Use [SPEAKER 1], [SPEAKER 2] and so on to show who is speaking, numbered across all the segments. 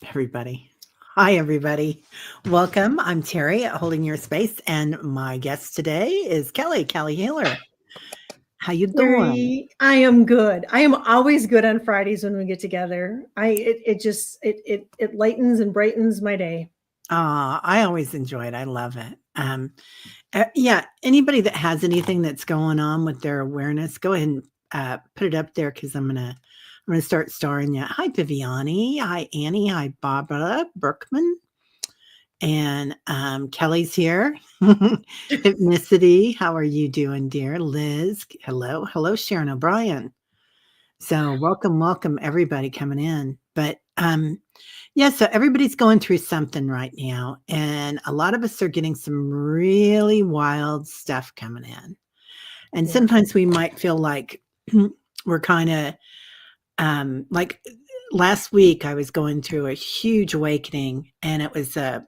[SPEAKER 1] Everybody. Hi, everybody. Welcome. I'm Teri at Holding Your Space, and my guest today is Calihealer. How you doing?
[SPEAKER 2] Terry, I am good. I am always good on Fridays when we get together. It lightens and brightens my day.
[SPEAKER 1] I always enjoy it. I love it. Yeah. Anybody that has anything that's going on with their awareness, go ahead and put it up there because I'm gonna start starring you. Hi, Viviani. Hi, Annie. Hi, Barbara Berkman. And Kelly's here. Hypnicity. How are you doing, dear? Liz. Hello. Hello, Sharon O'Brien. So welcome, everybody coming in. But yeah, so everybody's going through something right now. And a lot of us are getting some really wild stuff coming in. And
[SPEAKER 2] Yeah.
[SPEAKER 1] sometimes we might feel like we're kind of like last week I was going through a huge awakening, and it was a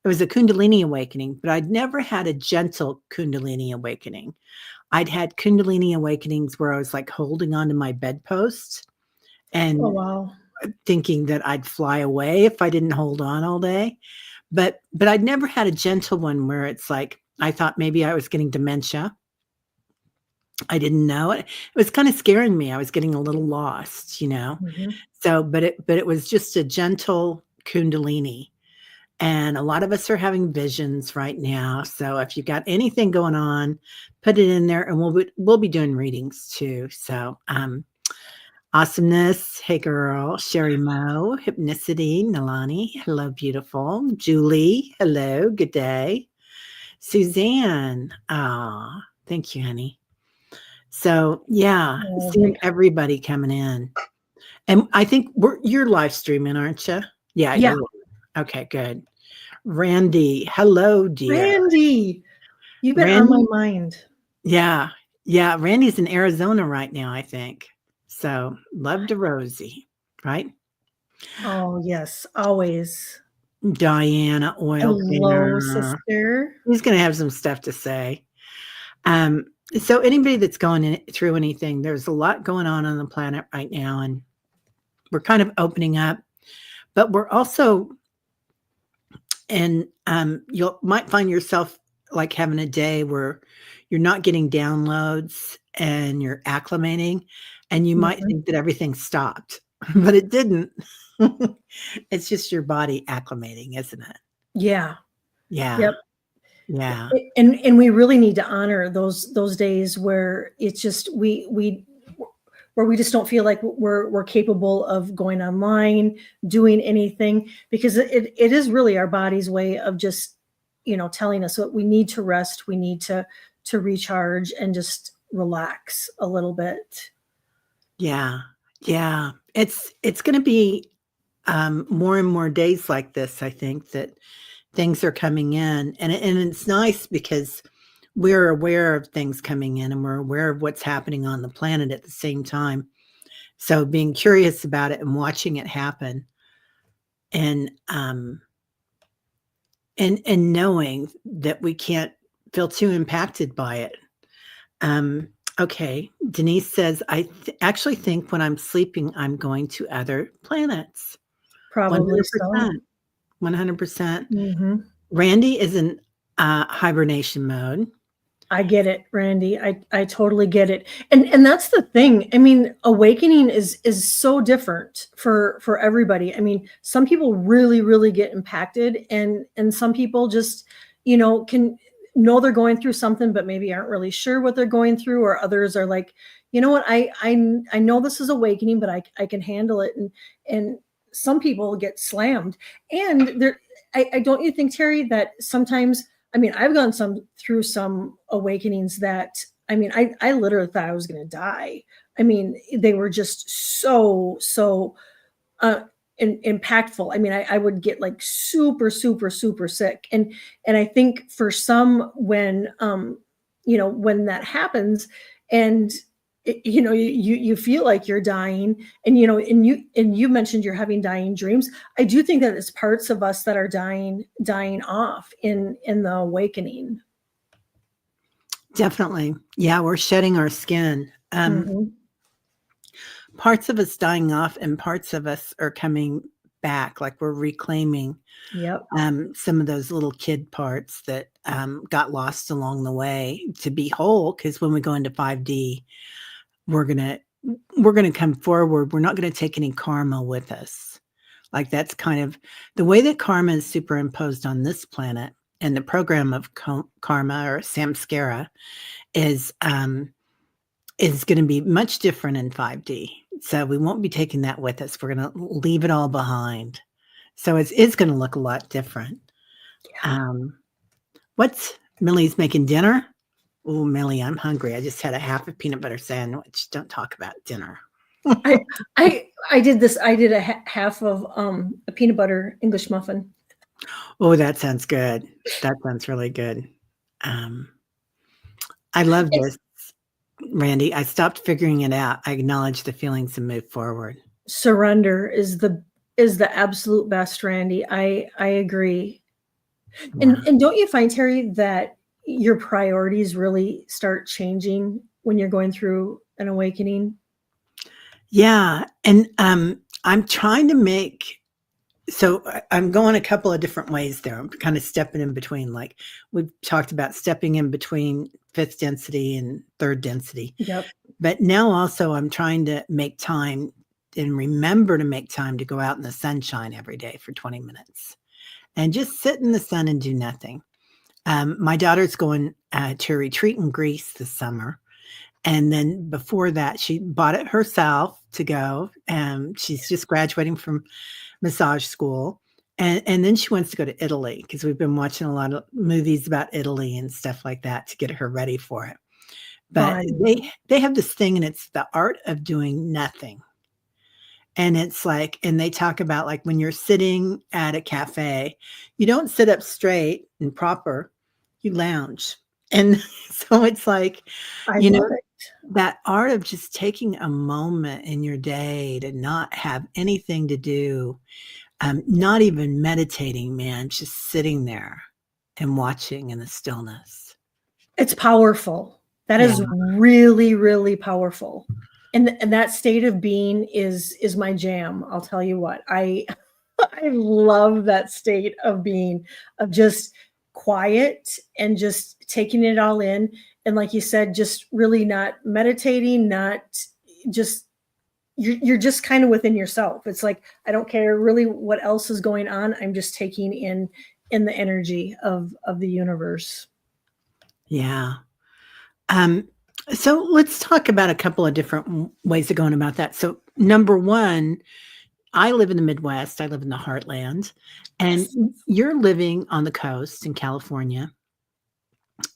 [SPEAKER 1] Kundalini awakening, but I'd never had a gentle Kundalini awakening. I'd had Kundalini awakenings where I was like holding onto my bedpost
[SPEAKER 2] Oh
[SPEAKER 1] and
[SPEAKER 2] wow.
[SPEAKER 1] thinking that I'd fly away if I didn't hold on all day. But I'd never had a gentle one where it's like I thought maybe I was getting dementia. I didn't know it. It was kind of scaring me. I was getting a little lost, you know.
[SPEAKER 2] Mhm.
[SPEAKER 1] So, but it was just a gentle Kundalini. And a lot of us are having visions right now. So if you got anything going on, put it in there, and we'll be doing readings too. So awesomeness, hey girl, Sherry Mo, hypnicity, Nalani, hello, beautiful. Julie, hello, good day. Suzanne, thank you, honey. So yeah,
[SPEAKER 2] Oh,
[SPEAKER 1] seeing
[SPEAKER 2] thank-
[SPEAKER 1] everybody coming in. And I think you're live streaming, aren't you? Yeah,
[SPEAKER 2] yeah.
[SPEAKER 1] you're okay, good. Randy, hello, dear.
[SPEAKER 2] Randy, you've been on my
[SPEAKER 1] Randy,
[SPEAKER 2] mind.
[SPEAKER 1] yeah, yeah. Randy's in Arizona right now, I think. So love to Rosie, right?
[SPEAKER 2] Oh yes, always.
[SPEAKER 1] Diana, oil
[SPEAKER 2] Hello,
[SPEAKER 1] painter.
[SPEAKER 2] sister.
[SPEAKER 1] He's going to have some stuff to say. Um, so anybody that's going through anything, there's a lot going on the planet right now, and we're kind of opening up, but we're also, and you might find yourself like having a day where you're not getting downloads and you're acclimating, and you might
[SPEAKER 2] Mhm.
[SPEAKER 1] think that everything stopped, but it didn't. It's just your body acclimating, isn't it?
[SPEAKER 2] Yeah.
[SPEAKER 1] Yeah.
[SPEAKER 2] Yep.
[SPEAKER 1] Yeah.
[SPEAKER 2] And we really need to honor those days where it's just we where we just don't feel like we're capable of going online, doing anything, because it is really our body's way of just telling us what we need to rest, we need to recharge and just relax a little bit.
[SPEAKER 1] Yeah. Yeah. It's going to be more and more days like this. I think that things are coming in, and it's nice because we're aware of things coming in, and we're aware of what's happening on the planet at the same time. So being curious about it and watching it happen, and and knowing that we can't feel too impacted by it. Um, okay, Denise says, actually think when I'm sleeping, I'm going to other planets.
[SPEAKER 2] Probably so.
[SPEAKER 1] 100%. 100%.
[SPEAKER 2] Hmm.
[SPEAKER 1] Randy is in hibernation mode.
[SPEAKER 2] I get it, Randy. I totally get it. And that's the thing. I mean, awakening is so different for everybody. I mean, some people really get impacted, and some people just, can know they're going through something but maybe aren't really sure what they're going through, or others are like, "You know what? I know this is awakening, but I can handle it." And some people get slammed. And there I don't you think, Terry, that sometimes, I mean, I've gone through some awakenings that, I mean, I literally thought I was going to die. I mean, they were just so uh, impactful. I mean, I would get like super sick, and I think for some, when when that happens, and you feel like you're dying, and you mentioned you're having dying dreams. I do think that it's parts of us that are dying off in the awakening.
[SPEAKER 1] Definitely. Yeah, we're shedding our skin.
[SPEAKER 2] Hmm.
[SPEAKER 1] Parts of us dying off and parts of us are coming back, like we're reclaiming
[SPEAKER 2] Yep.
[SPEAKER 1] some of those little kid parts that got lost along the way to be whole. Because when we go into 5D, we're gonna come forward. We're not gonna take any karma with us. Like that's kind of the way that karma is superimposed on this planet, and the program of karma or samskara is going to be much different in 5D. So we won't be taking that with us. We're going to leave it all behind. So it's going to look a lot different.
[SPEAKER 2] Yeah.
[SPEAKER 1] What's Millie's making dinner? Oh, Millie, I'm hungry. I just had a half a peanut butter sandwich. Don't talk about dinner.
[SPEAKER 2] I did this. I did a half of a peanut butter English muffin.
[SPEAKER 1] Oh, that sounds good. That sounds really good. I love this, Randy. I stopped figuring it out. I acknowledge the feelings and move forward.
[SPEAKER 2] Surrender is the absolute best, Randy. I agree.
[SPEAKER 1] Yeah.
[SPEAKER 2] And don't you find, Teri, that your priorities really start changing when you're going through an awakening?
[SPEAKER 1] Yeah. And I'm trying to make, so I'm going a couple of different ways there. I'm kind of stepping in between, like we've talked about stepping in between fifth density and third density.
[SPEAKER 2] Yep.
[SPEAKER 1] But now also I'm trying to make time and remember to make time to go out in the sunshine every day for 20 minutes and just sit in the sun and do nothing. My daughter's going to a retreat in Greece this summer. And then before that, she bought it herself to go. She's just graduating from massage school. And then she wants to go to Italy because we've been watching a lot of movies about Italy and stuff like that to get her ready for it. But they have this thing, and it's the art of doing nothing. And it's like, and they talk about like when you're sitting at a cafe, you don't sit up straight and proper, you lounge. And so it's like, you know, that art of just taking a moment in your day to not have anything to do, not even meditating, man, just sitting there and watching in the stillness.
[SPEAKER 2] It's powerful. That is really, really powerful. And that state of being is my jam. I'll tell you what, I love that state of being, of just quiet and just taking it all in. And like you said, just really not meditating, not just, you're just kind of within yourself. It's like, I don't care really what else is going on. I'm just taking in the energy of the universe.
[SPEAKER 1] Yeah. So let's talk about a couple of different ways of going about that. So number one, I live in the Midwest. I live in the heartland, and you're living on the coast in California.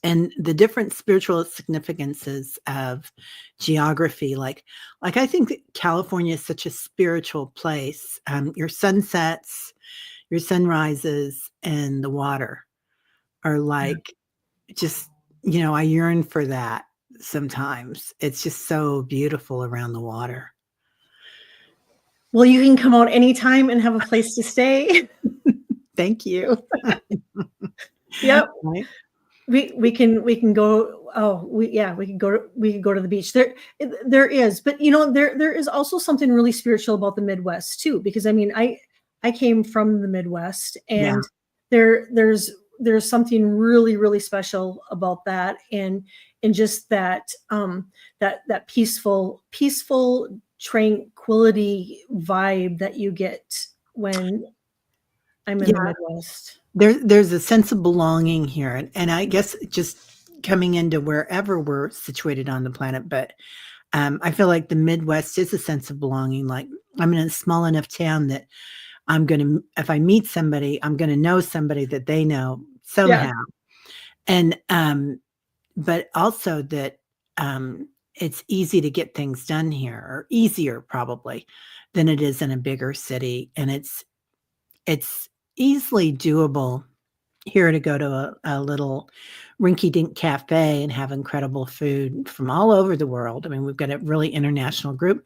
[SPEAKER 1] And the different spiritual significances of geography, like I think that California is such a spiritual place. Your sunsets, your sunrises, and the water are like just, I yearn for that sometimes. It's just so beautiful around the water.
[SPEAKER 2] Well, you can come out anytime and have a place to stay.
[SPEAKER 1] Thank you.
[SPEAKER 2] Yep. Right. We can go. We can go to the beach. There is, but there is also something really spiritual about the Midwest too, because I mean, I came from the Midwest, and there's something really, really special about that, and just that that peaceful tranquility vibe that you get when I'm in the Midwest.
[SPEAKER 1] There's a sense of belonging here, and I guess just coming into wherever we're situated on the planet, but I feel like the Midwest is a sense of belonging. Like I'm in a small enough town that if I meet somebody, I'm going to know somebody that they know somehow. And, but also that it's easy to get things done here, or easier probably than it is in a bigger city. And it's easily doable here to go to a little rinky-dink cafe and have incredible food from all over the world. I mean, we've got a really international group.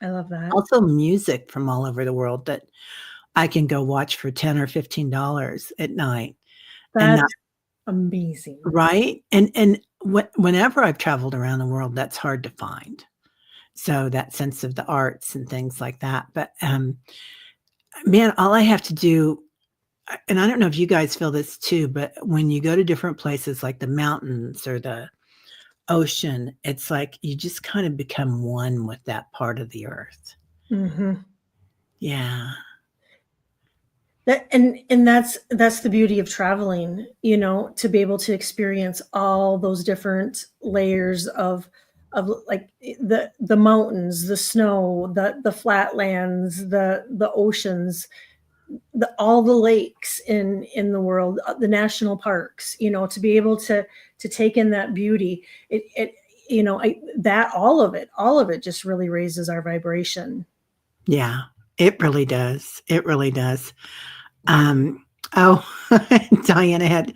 [SPEAKER 2] I love that.
[SPEAKER 1] Also music from all over the world that I can go watch for $10 or $15 at night.
[SPEAKER 2] That's amazing.
[SPEAKER 1] Right? And whenever I've traveled around the world, that's hard to find. So that sense of the arts and things like that. But man, all I have to do, and I don't know if you guys feel this too, but when you go to different places like the mountains or the ocean, it's like you just kind of become one with that part of the earth.
[SPEAKER 2] Mm-hmm.
[SPEAKER 1] Yeah.
[SPEAKER 2] And that's the beauty of traveling, to be able to experience all those different layers of like the mountains, the snow, the flatlands, the oceans, all the lakes in the world, the national parks, to be able to take in that beauty. That all of it just really raises our vibration.
[SPEAKER 1] Yeah. It really does. It really does. Um, oh, Diana had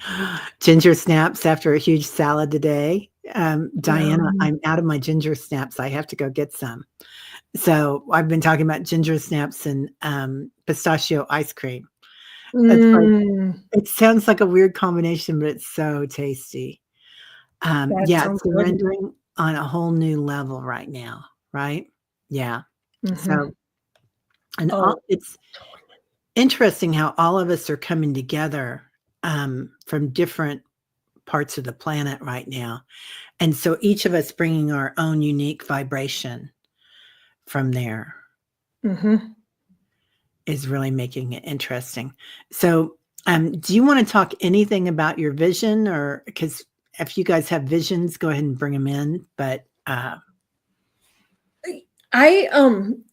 [SPEAKER 1] ginger snaps after a huge salad today. Diana,
[SPEAKER 2] Yum.
[SPEAKER 1] I'm out of my ginger snaps. I have to go get some. So I've been talking about ginger snaps and pistachio ice cream. It's like
[SPEAKER 2] Mm,
[SPEAKER 1] it sounds like a weird combination, but it's so tasty.
[SPEAKER 2] that
[SPEAKER 1] Yeah,
[SPEAKER 2] sounds good.
[SPEAKER 1] surrendering on a whole new level right now, right? Yeah.
[SPEAKER 2] Hmm.
[SPEAKER 1] So, and
[SPEAKER 2] Oh,
[SPEAKER 1] it's interesting how all of us are coming together from different parts of the planet right now. And so each of us bringing our own unique vibration from there
[SPEAKER 2] hmm.
[SPEAKER 1] is really making it interesting. So, do you want to talk anything about your vision, or because if you guys have visions, go ahead and bring them in. But
[SPEAKER 2] I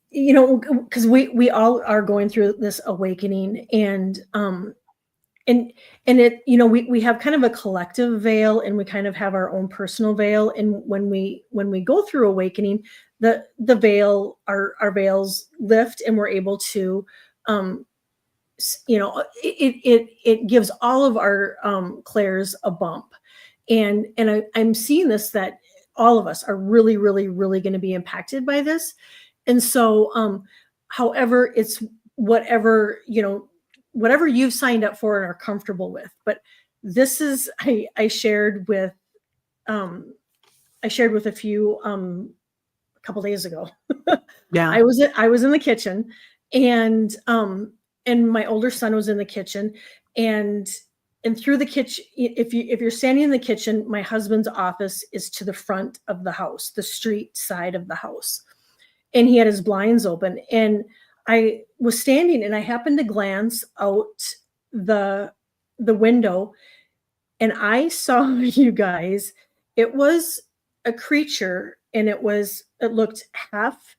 [SPEAKER 2] because we all are going through this awakening, and it, we have kind of a collective veil, and we kind of have our own personal veil. And when we go through awakening, the veil, our veils lift, and we're able to, um it gives all of our clairs a bump. And I'm seeing this, that all of us are really, really, really going to be impacted by this. And so, however, it's whatever, whatever you've signed up for and are comfortable with. But this is, I shared with, um a few, a couple days ago.
[SPEAKER 1] yeah,
[SPEAKER 2] I was in the kitchen, and my older son was in the kitchen, and through the kitchen, if you're standing in the kitchen, my husband's office is to the front of the house, the street side of the house. And he had his blinds open, and I was standing, and I happened to glance out the window, and I saw, you guys, it was a creature, and it looked half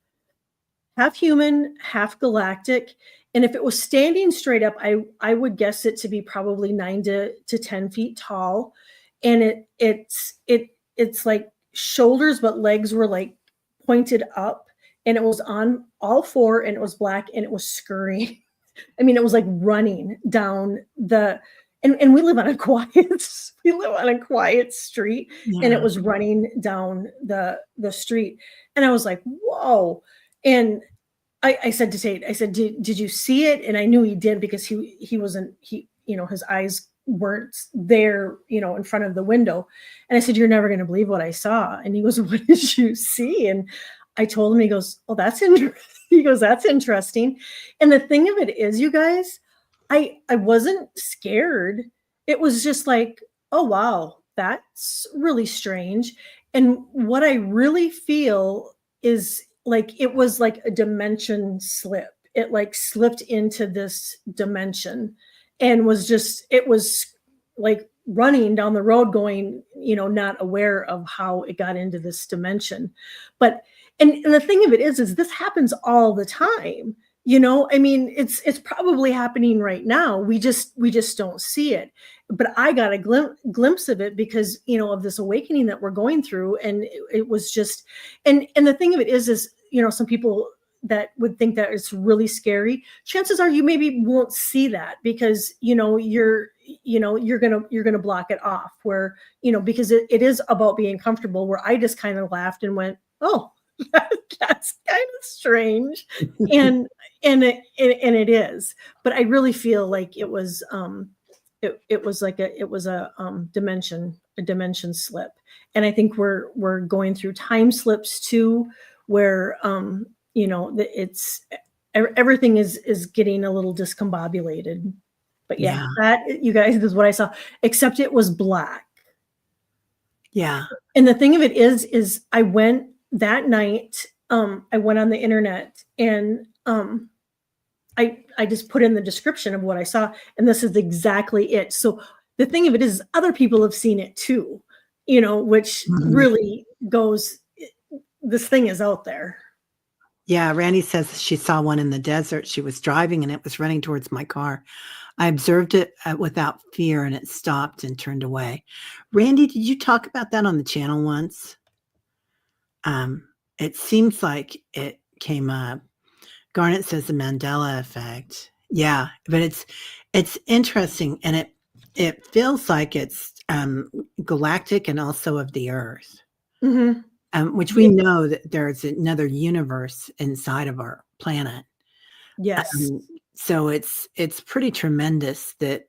[SPEAKER 2] human, half galactic. And if it was standing straight up, I would guess it to be probably 9 to 10 feet tall. And it's like shoulders, but legs were like pointed up, and it was on all four, and it was black, and it was scurrying. I mean, it was like running down and we live on a quiet we live on a quiet street, and it
[SPEAKER 1] yeah,
[SPEAKER 2] was running down the street. And I was like, whoa. And I said to Tate, I said, did you see it? And I knew he did, because he wasn't, his eyes weren't there, in front of the window. And I said, you're never going to believe what I saw. And he goes, what did you see? And I told him. He goes, oh, that's interesting. He goes, that's interesting. And the thing of it is, you guys, I wasn't scared. It was just like, oh wow, that's really strange. And what I really feel is like, it was like a dimension slip. It like slipped into this dimension, and it was like running down the road, going, not aware of how it got into this dimension. But and the thing of it is this happens all the time. I mean, it's probably happening right now. We just don't see it. But I got a glimpse of it, because of this awakening that we're going through. And it was just, and the thing of it is some people that would think that it's really scary, chances are you maybe won't see that, because you're gonna block it off, where because it is about being comfortable, where I just kind of laughed and went, oh, that's kind of strange. And it is. But I really feel like it was, dimension slip. And I think we're going through time slips too, where it's everything is getting a little discombobulated. But yeah,
[SPEAKER 1] Yeah.
[SPEAKER 2] that, you guys, is what I saw, except it was black.
[SPEAKER 1] Yeah.
[SPEAKER 2] And the thing of it is I went that night, I went on the internet and I just put in the description of what I saw, and this is exactly it. So the thing of it is other people have seen it too, which
[SPEAKER 1] Mhm.
[SPEAKER 2] really goes, this thing is out there.
[SPEAKER 1] Yeah, Randy says she saw one in the desert. She was driving and it was running towards my car. I observed it without fear and it stopped and turned away. Randy, did you talk about that on the channel once? It seems like it came up. Garnet says the Mandela effect. Yeah, but it's interesting and it feels like it's galactic and also of the earth.
[SPEAKER 2] Mm-hmm.
[SPEAKER 1] Which we
[SPEAKER 2] Yeah.
[SPEAKER 1] know that there's another universe inside of our planet.
[SPEAKER 2] Yes.
[SPEAKER 1] So it's pretty tremendous that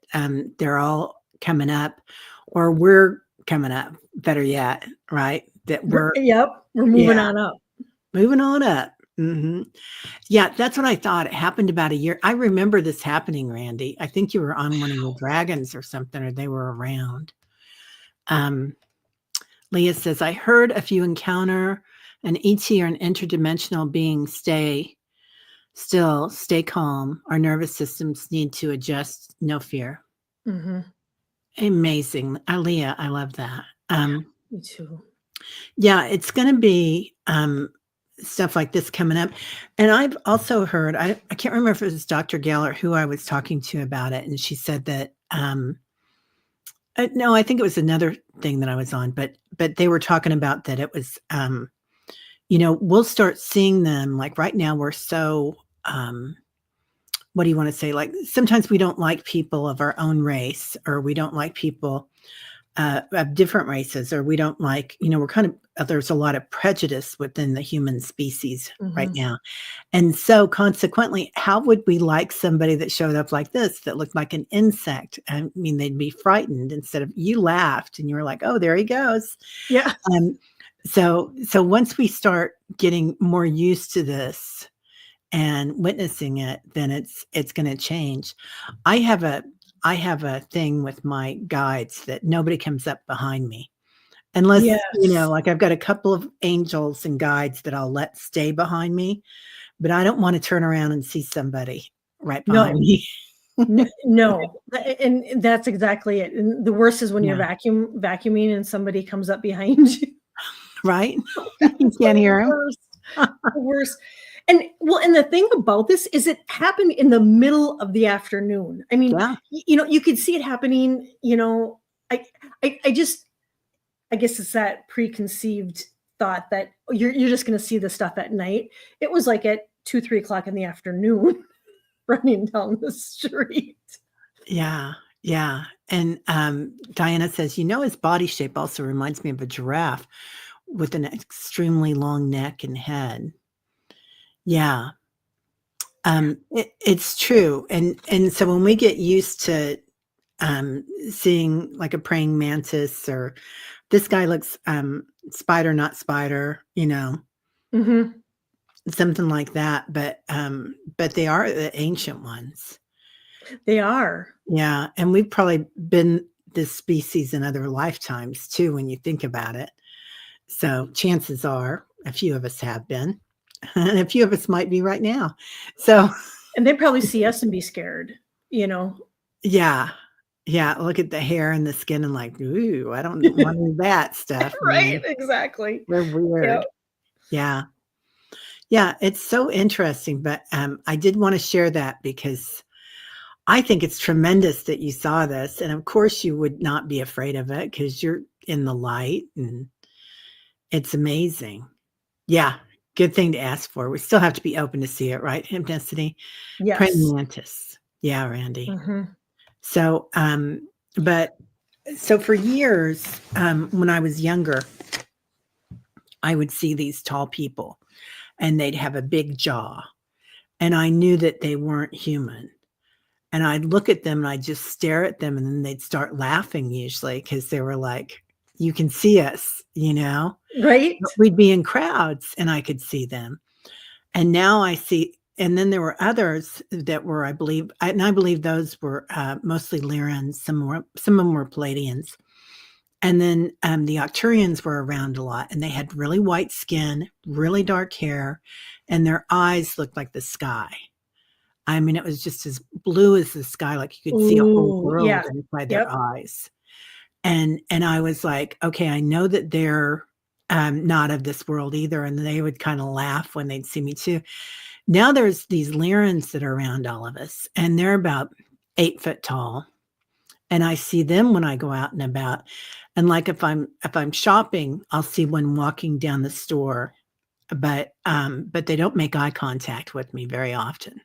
[SPEAKER 1] they're all coming up, or we're coming up. Better yet, right? That we're
[SPEAKER 2] Yep. We're moving
[SPEAKER 1] yeah
[SPEAKER 2] on up.
[SPEAKER 1] moving on up. Yeah, that's what I thought. It happened about a year. I remember this happening, Randy. I think you were on one of your dragons or something, or they were around. Um, Leah says, I heard if you encounter an ET or an interdimensional being, stay still, stay calm. Our nervous systems need to adjust. No fear.
[SPEAKER 2] Mm-hmm.
[SPEAKER 1] Amazing. Leah, I love that.
[SPEAKER 2] Me too.
[SPEAKER 1] Yeah, it's going to be stuff like this coming up. And I've also heard, I can't remember if it was Dr. Geller who I was talking to about it. And she said that, no, I think it was another thing that I was on, but they were talking about that it was, we'll start seeing them like right now. We're so, what do you want to say? Like sometimes we don't like people of our own race, or we don't like people of different races, or we don't like, we're kind of, there's a lot of prejudice within the human species right
[SPEAKER 2] Mm-hmm.
[SPEAKER 1] now. And so consequently, how would we like somebody that showed up like this, that looked like an insect? I mean, they'd be frightened instead of, you laughed and you were like, oh, there he goes.
[SPEAKER 2] Yeah.
[SPEAKER 1] So once we start getting more used to this and witnessing it, then it's going to change. I have a thing with my guides that nobody comes up behind me unless,
[SPEAKER 2] Yes.
[SPEAKER 1] like I've got a couple of angels and guides that I'll let stay behind me, but I don't want to turn around and see somebody right behind
[SPEAKER 2] No.
[SPEAKER 1] me.
[SPEAKER 2] No. And that's exactly it. And the worst is when you're
[SPEAKER 1] Yeah.
[SPEAKER 2] vacuuming and somebody comes up behind you.
[SPEAKER 1] Right? You
[SPEAKER 2] That's
[SPEAKER 1] can't
[SPEAKER 2] the
[SPEAKER 1] hear him.
[SPEAKER 2] worst. The worst. And the thing about this is it happened in the middle of the afternoon. I mean,
[SPEAKER 1] Yeah.
[SPEAKER 2] you could see it happening, I just, I guess it's that preconceived thought that you're just going to see the stuff at night. It was like at 2-3 o'clock in the afternoon running down the street.
[SPEAKER 1] Yeah. Yeah. And Diana says, his body shape also reminds me of a giraffe with an extremely long neck and head. Yeah. It's true. And so when we get used to seeing like a praying mantis, or this guy looks spider, not spider,
[SPEAKER 2] Mm-hmm.
[SPEAKER 1] something like that. But they are the ancient ones.
[SPEAKER 2] They are.
[SPEAKER 1] Yeah. And we've probably been this species in other lifetimes too, when you think about it. So chances are a few of us have been, and a few of us might be right now. So
[SPEAKER 2] And they probably see us and be scared,
[SPEAKER 1] yeah. Yeah, look at the hair and the skin and like, ooh, I don't want any of that stuff.
[SPEAKER 2] Right, exactly.
[SPEAKER 1] We're
[SPEAKER 2] Yeah.
[SPEAKER 1] weird. Yeah. Yeah, it's so interesting, but I did want to share that because I think it's tremendous that you saw this, and of course you would not be afraid of it because you're in the light, and it's amazing. Yeah, good thing to ask for. We still have to be open to see it, right? Hypnicity, praying
[SPEAKER 2] Yes.
[SPEAKER 1] mantis. Yeah, Randy.
[SPEAKER 2] Mm-hmm.
[SPEAKER 1] So, but so for years, when I was younger, I would see these tall people and they'd have a big jaw, and I knew that they weren't human. And I'd look at them and I'd just stare at them, and then they'd start laughing usually because they were like, you can see us,
[SPEAKER 2] Right?
[SPEAKER 1] But we'd be in crowds and I could see them. And now I see and then there were others that were, I believe, and I believe those were mostly Lyrans. Some of them were Palladians. And then the Octurians were around a lot, and they had really white skin, really dark hair, and their eyes looked like the sky. I mean, it was just as blue as the sky, like you could see a whole
[SPEAKER 2] Ooh,
[SPEAKER 1] world
[SPEAKER 2] yeah.
[SPEAKER 1] inside
[SPEAKER 2] Yep.
[SPEAKER 1] their eyes. And I was like, okay, I know that they're not of this world either. And they would kind of laugh when they'd see me too. Now there's these Lyrans that are around all of us, and they're about 8 foot tall. And I see them when I go out and about. And like if I'm shopping, I'll see one walking down the store, but they don't make eye contact with me very often.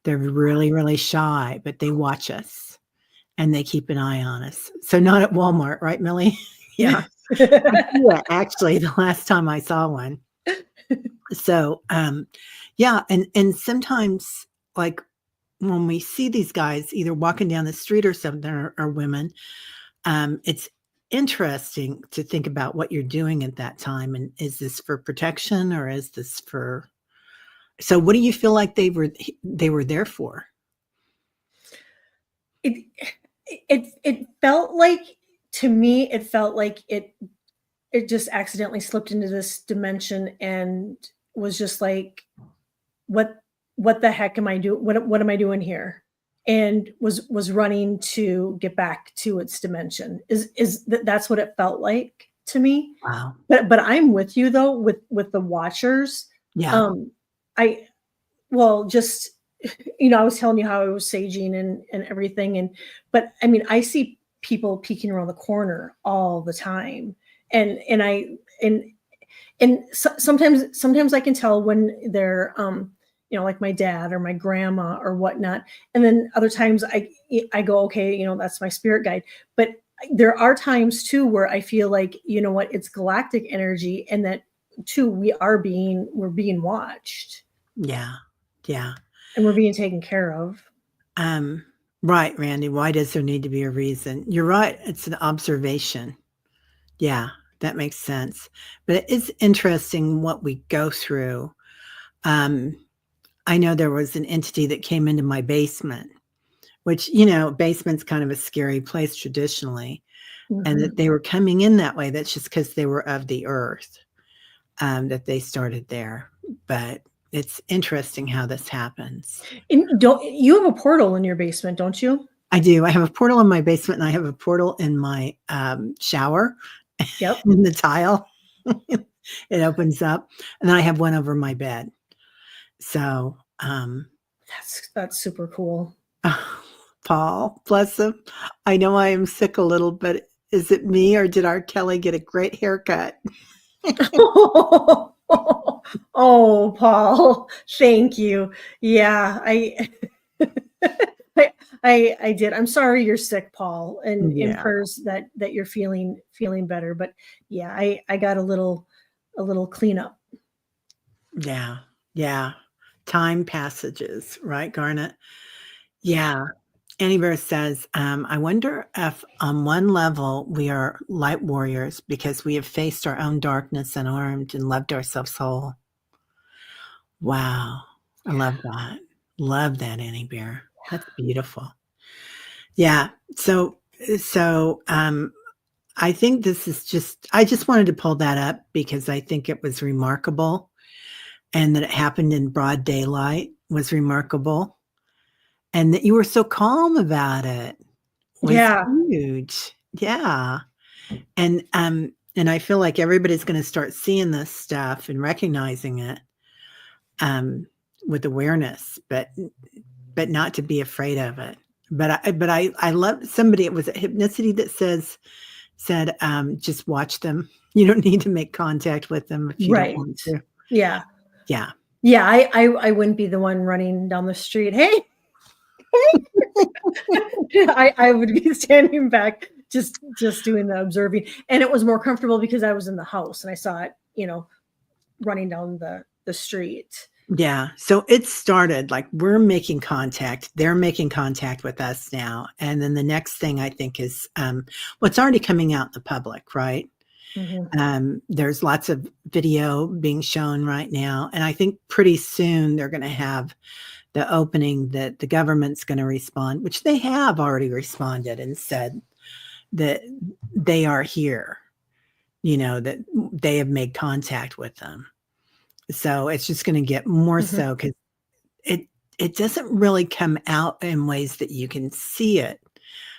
[SPEAKER 1] They're really, really shy, but they watch us and they keep an eye on us. So not at Walmart, right, Millie? Yeah. Yeah, actually, the last time I saw one. So yeah, and sometimes like when we see these guys either walking down the street or something, or women, it's interesting to think about what you're doing at that time. And is this for protection, or is this for? So, what do you feel like they were there for?
[SPEAKER 2] It felt like, to me, it felt like it just accidentally slipped into this dimension and was just like, what the heck am I doing? What am I doing here? And was running to get back to its dimension. That's what it felt like to me.
[SPEAKER 1] Wow.
[SPEAKER 2] But I'm with you though, with the watchers.
[SPEAKER 1] Yeah.
[SPEAKER 2] Just, I was telling you how I was saging and everything. But I mean, I see people peeking around the corner all the time. Sometimes I can tell when they're, like my dad or my grandma or whatnot. And then other times I go, okay, that's my spirit guide. But there are times too where I feel like, it's galactic energy, and that too, we're being watched.
[SPEAKER 1] Yeah. Yeah.
[SPEAKER 2] And we're being taken care of.
[SPEAKER 1] Right, Randy. Why does there need to be a reason? You're right. It's an observation. Yeah, that makes sense. But it's interesting what we go through. I know there was an entity that came into my basement, which, basement's kind of a scary place traditionally. Mm-hmm. And that they were coming in that way. That's just because they were of the earth, that they started there. But it's interesting how this happens.
[SPEAKER 2] And you have a portal in your basement, don't you?
[SPEAKER 1] I do. I have a portal in my basement, and I have a portal in my shower.
[SPEAKER 2] Yep.
[SPEAKER 1] In the tile. It opens up. And then I have one over my bed. So
[SPEAKER 2] that's super cool.
[SPEAKER 1] Paul, bless him. I know I am sick a little, but is it me, or did our Kelly get a great haircut?
[SPEAKER 2] Oh, Paul, thank you. Yeah, I did. I'm sorry you're sick, Paul, and in prayers that you're feeling better. But yeah, I got a little cleanup.
[SPEAKER 1] Yeah. Yeah. Time passages, right, Garnet? Yeah. Annie says, I wonder if on one level we are light warriors because we have faced our own darkness unarmed and loved ourselves whole. Wow. I love that. Love that, Annie Bear. That's beautiful. Yeah. So I think this is I just wanted to pull that up because I think it was remarkable, and that it happened in broad daylight was remarkable. And that you were so calm about it was huge. Yeah. And I feel like everybody's going to start seeing this stuff and recognizing it with awareness, but not to be afraid of it. But I love somebody, it was a Hypnicity that said, just watch them. You don't need to make contact with them if you don't want to.
[SPEAKER 2] Yeah.
[SPEAKER 1] Yeah.
[SPEAKER 2] Yeah. I wouldn't be the one running down the street. Hey, I would be standing back, just doing the observing, and it was more comfortable because I was in the house and I saw it, running down the street.
[SPEAKER 1] Yeah. So it started like we're making contact. They're making contact with us now. And then the next thing I think is what's already coming out in the public, right? There's lots of video being shown right now. And I think pretty soon they're going to have the opening that the government's going to respond, which they have already responded and said that they are here, that they have made contact with them. So it's just going to get more so because it doesn't really come out in ways that you can see it.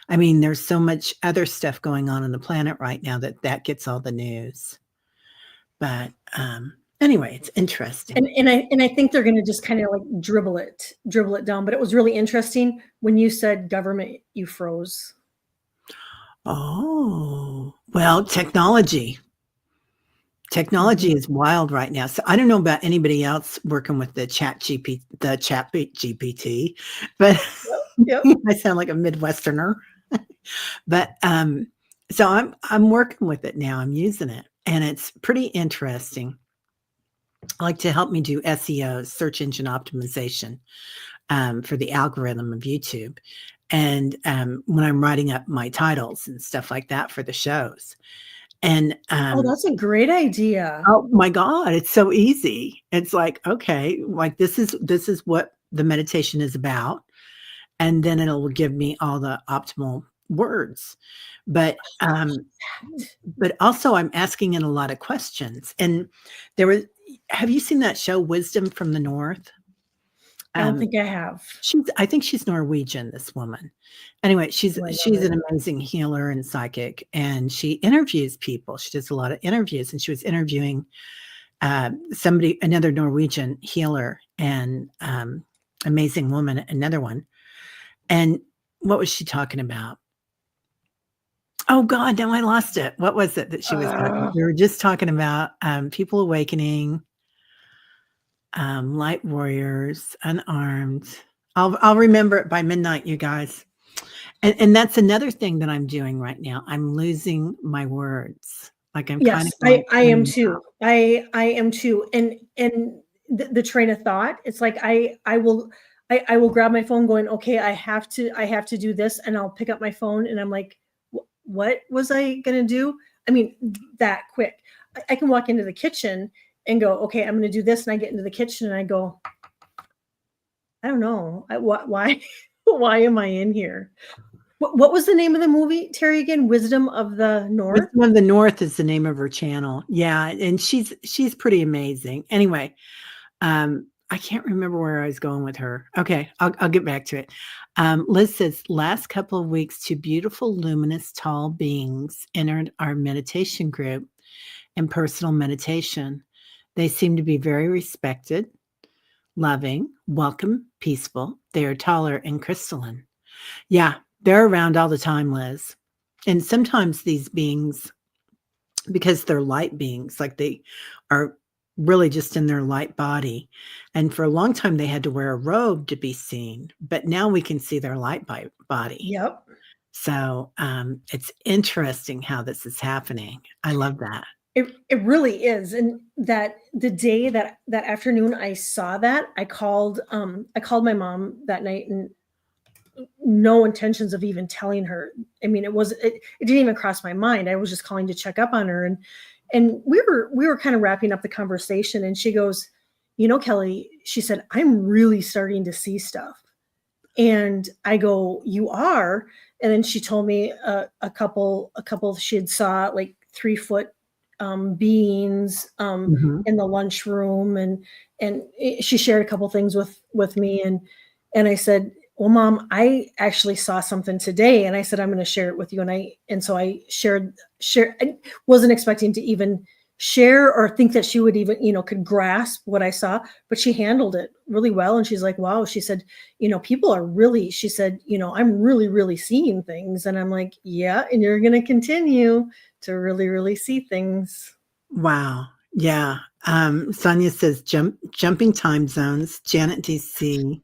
[SPEAKER 1] I mean, there's so much other stuff going on the planet right now that gets all the news. But anyway, it's interesting.
[SPEAKER 2] And I think they're going to just kind of like dribble it down. But it was really interesting when you said government, you froze.
[SPEAKER 1] Oh, well, technology is wild right now. So I don't know about anybody else working with the chat GPT, but
[SPEAKER 2] Yep.
[SPEAKER 1] I sound like a Midwesterner. But so I'm working with it now. I'm using it, and it's pretty interesting. Like to help me do SEO, search engine optimization, for the algorithm of YouTube. And when I'm writing up my titles and stuff like that for the shows. And
[SPEAKER 2] oh, that's a great idea.
[SPEAKER 1] Oh my God, it's so easy. It's like, okay, like this is what the meditation is about. And then it'll give me all the optimal words. But also I'm asking in a lot of questions. And have you seen that show Wisdom from the North?
[SPEAKER 2] I don't think I have.
[SPEAKER 1] I think she's Norwegian, this woman. Anyway, she's an amazing healer and psychic, and she interviews people. She does a lot of interviews, and she was interviewing another Norwegian healer and amazing woman, another one. And what was she talking about? Oh God, now I lost it. What was it that she was talking about? We were just talking about people awakening, light warriors, unarmed. I'll remember it by midnight, you guys. And that's another thing that I'm doing right now. I'm losing my words. Like I'm kind of
[SPEAKER 2] I am too. I am too. And the train of thought, it's like I will grab my phone going, okay, I have to do this, and I'll pick up my phone and I'm like, what was I going to do? I mean, that quick. I can walk into the kitchen and go, okay, I'm going to do this. And I get into the kitchen and I go, I don't know. Why am I in here? What was the name of the movie, Teri, again? Wisdom of the North?
[SPEAKER 1] Wisdom of the North is the name of her channel. Yeah. And she's pretty amazing. Anyway, I can't remember where I was going with her. Okay. I'll get back to it. Liz says, last couple of weeks, 2 beautiful, luminous, tall beings entered our meditation group and personal meditation. They seem to be very respected, loving, welcome, peaceful. They are taller and crystalline. Yeah, they're around all the time, Liz. And sometimes these beings, because they're light beings, like they are really just in their light body. And for a long time, they had to wear a robe to be seen. But now we can see their light body.
[SPEAKER 2] Yep.
[SPEAKER 1] So it's interesting how this is happening. I love that.
[SPEAKER 2] It really is. And that the day that afternoon I saw that, I called my mom that night, and no intentions of even telling her. I mean, it didn't even cross my mind. I was just calling to check up on her. And we were kind of wrapping up the conversation, and she goes, Kelly, she said, I'm really starting to see stuff. And I go, you are? And then she told me a couple she had saw like 3-foot beings in the lunchroom, and she shared a couple things with me, and I said, well, Mom, I actually saw something today, and I said I'm going to share it with you, and so I shared. I wasn't expecting to even share or think that she would even could grasp what I saw, but she handled it really well, and she's like, wow. She said, people are really. She said, I'm really seeing things, and I'm like, yeah, and you're going to continue to really see things.
[SPEAKER 1] Wow. Yeah. Sonia says jumping time zones. Janet DC.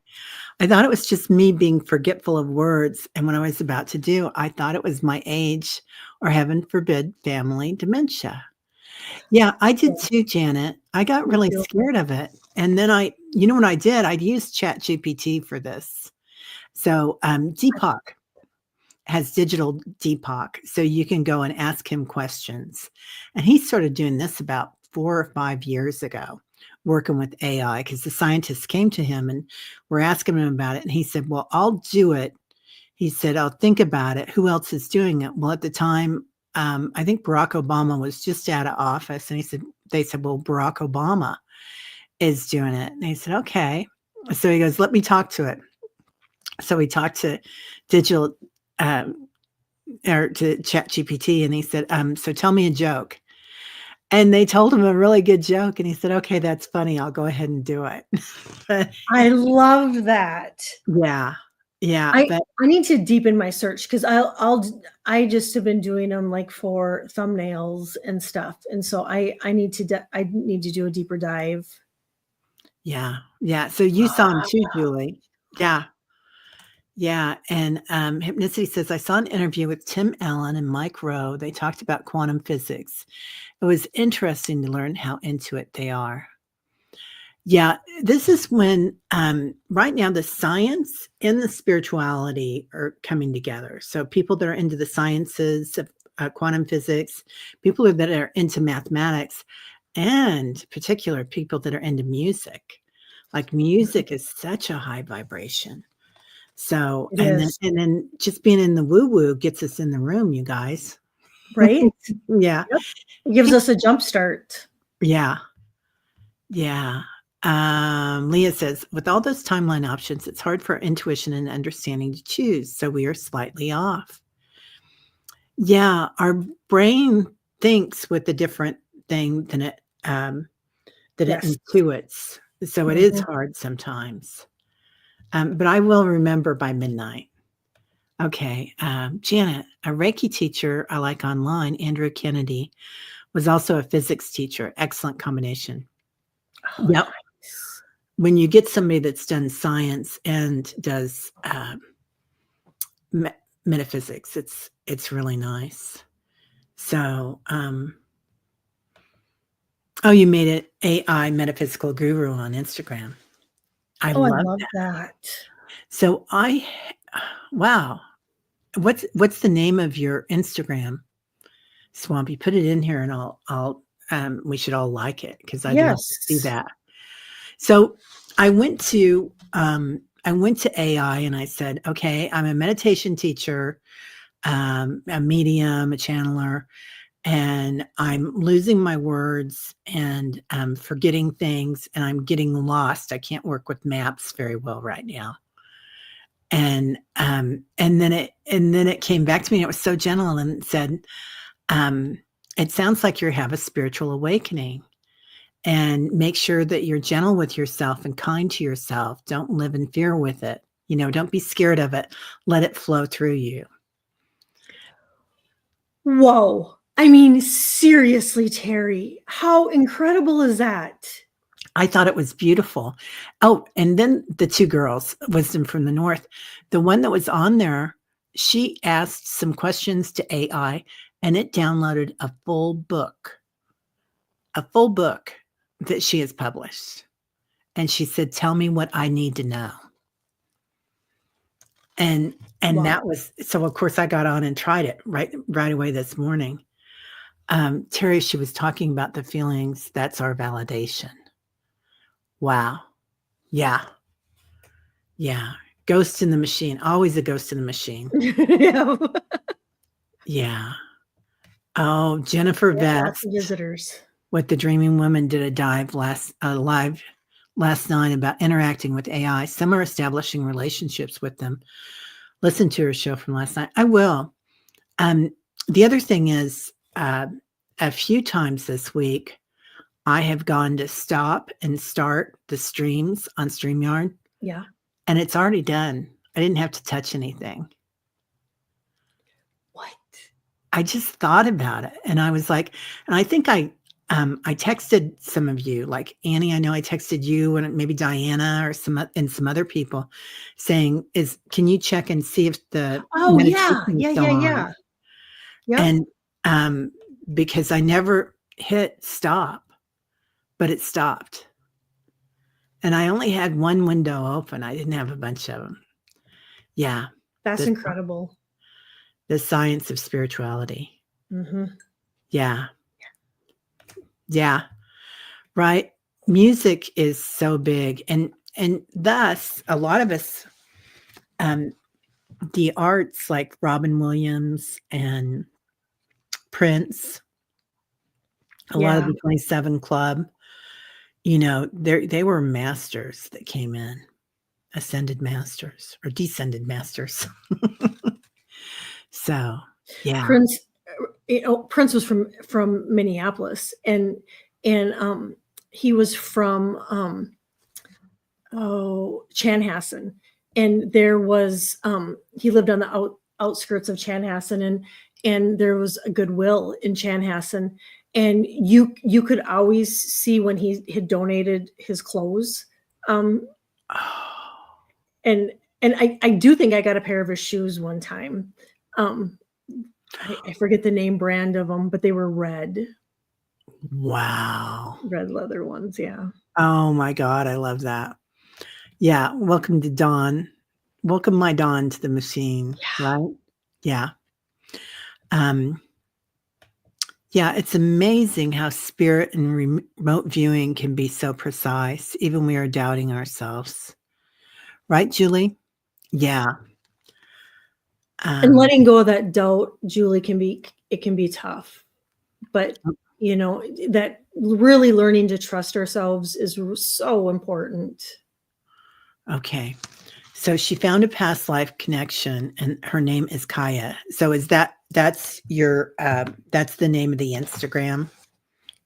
[SPEAKER 1] I thought it was just me being forgetful of words. And when I was about to do, I thought it was my age or heaven forbid family dementia. Yeah, I did too, Janet. I got really scared of it. And then what I did? I'd use Chat GPT for this. So Deepak has digital Deepak, so you can go and ask him questions. And he started doing this about 4 or 5 years ago, working with AI, because the scientists came to him and were asking him about it. And he said, well, I'll do it. He said, I'll think about it. Who else is doing it? Well, at the time, I think Barack Obama was just out of office. And they said, well, Barack Obama is doing it. And he said, okay. So he goes, let me talk to it. So he talked to digital or to ChatGPT, and he said, so tell me a joke. And they told him a really good joke, and he said, okay, that's funny. I'll go ahead and do it. But
[SPEAKER 2] I love that.
[SPEAKER 1] yeah. Yeah.
[SPEAKER 2] I
[SPEAKER 1] But
[SPEAKER 2] need to deepen my search, because I just have been doing them like for thumbnails and stuff, and so I need to do a deeper dive.
[SPEAKER 1] yeah. Yeah. So you saw him too, Julie. Yeah. Yeah. And Hypnicity says, I saw an interview with Tim Allen and Mike Rowe. They talked about quantum physics. It was interesting to learn how into it they are. Yeah, this is when right now the science and the spirituality are coming together. So people that are into the sciences of quantum physics, people that are into mathematics, and particular people that are into music. Like music is such a high vibration. So
[SPEAKER 2] It
[SPEAKER 1] and
[SPEAKER 2] is.
[SPEAKER 1] then just being in the woo woo gets us in the room, you guys.
[SPEAKER 2] Right?
[SPEAKER 1] Yeah,
[SPEAKER 2] Yep. It gives us a jump start.
[SPEAKER 1] yeah, yeah. Leah says, with all those timeline options, it's hard for intuition and understanding to choose. So we are slightly off. Yeah, our brain thinks with a different thing than it
[SPEAKER 2] Yes.
[SPEAKER 1] intuits. So it is hard sometimes. But I will remember by midnight. Okay. Janet, a Reiki teacher I like online, Andrew Kennedy, was also a physics teacher. Excellent combination.
[SPEAKER 2] Oh,
[SPEAKER 1] Yep.
[SPEAKER 2] nice.
[SPEAKER 1] When you get somebody that's done science and does metaphysics, it's really nice. So, oh, you made it AI metaphysical guru on Instagram. I love
[SPEAKER 2] that.
[SPEAKER 1] So wow. What's the name of your Instagram, Swampy? Put it in here, and I'll we should all like it, because I'd love to see that. So I went to AI and I said, okay, I'm a meditation teacher, a medium, a channeler, and I'm losing my words and forgetting things, and I'm getting lost. I can't work with maps very well right now. And then it came back to me, and it was so gentle, and it said, it sounds like you have a spiritual awakening. And make sure that you're gentle with yourself and kind to yourself. Don't live in fear with it. Don't be scared of it. Let it flow through you.
[SPEAKER 2] Whoa. I mean, seriously, Teri, how incredible is that?
[SPEAKER 1] I thought it was beautiful. Oh, and then the two girls, Wisdom from the North, the one that was on there, she asked some questions to AI, and it downloaded a full book that she has published. And she said, tell me what I need to know. And
[SPEAKER 2] Wow.
[SPEAKER 1] that was, so of course I got on and tried it right away this morning. Teri, she was talking about the feelings. That's our validation. Wow. Yeah. Yeah. Ghost in the machine. Always a ghost in the machine.
[SPEAKER 2] Yeah.
[SPEAKER 1] Yeah. Oh, Jennifer Vest
[SPEAKER 2] visitors
[SPEAKER 1] with the Dreaming Woman did a dive live last night about interacting with AI. Some are establishing relationships with them. Listen to her show from last night. I will. The other thing is, a few times this week, I have gone to stop and start the streams on StreamYard.
[SPEAKER 2] Yeah.
[SPEAKER 1] And it's already done. I didn't have to touch anything.
[SPEAKER 2] What?
[SPEAKER 1] I just thought about it, and I was like, and I think I texted some of you, like Annie. I know I texted you, and maybe Diana or some other people, saying, can you check and see if the
[SPEAKER 2] Yeah.
[SPEAKER 1] And because I never hit stop, but it stopped, and I only had one window open. I didn't have a bunch of them. Yeah,
[SPEAKER 2] that's incredible.
[SPEAKER 1] The science of spirituality.
[SPEAKER 2] Mm-hmm.
[SPEAKER 1] Yeah. Yeah. Right. Music is so big. And thus a lot of us, the arts like Robin Williams and Prince, a lot of
[SPEAKER 2] Yeah.
[SPEAKER 1] the 27 Club, you know, they were masters that came in, ascended masters or descended masters. So, yeah.
[SPEAKER 2] Prince, Prince was from Minneapolis, and he was from Chanhassen, and there was he lived on the outskirts of Chanhassen, and there was a Goodwill in Chanhassen, and you could always see when he had donated his clothes, um,
[SPEAKER 1] Oh,
[SPEAKER 2] and I do think I got a pair of his shoes one time. Um, I forget the name brand of them, but they were red
[SPEAKER 1] wow.
[SPEAKER 2] leather ones. Yeah.
[SPEAKER 1] Oh my God, I love that. Yeah, welcome to Dawn. Welcome my Dawn to the machine, right? Yeah. Um, yeah, it's amazing how spirit and remote viewing can be so precise, even we are doubting ourselves. Right, Julie? Yeah.
[SPEAKER 2] And letting go of that doubt, Julie, can be tough. But you know, that really learning to trust ourselves is so important.
[SPEAKER 1] Okay. So she found a past life connection and her name is Kaya. So that's that's the name of the Instagram,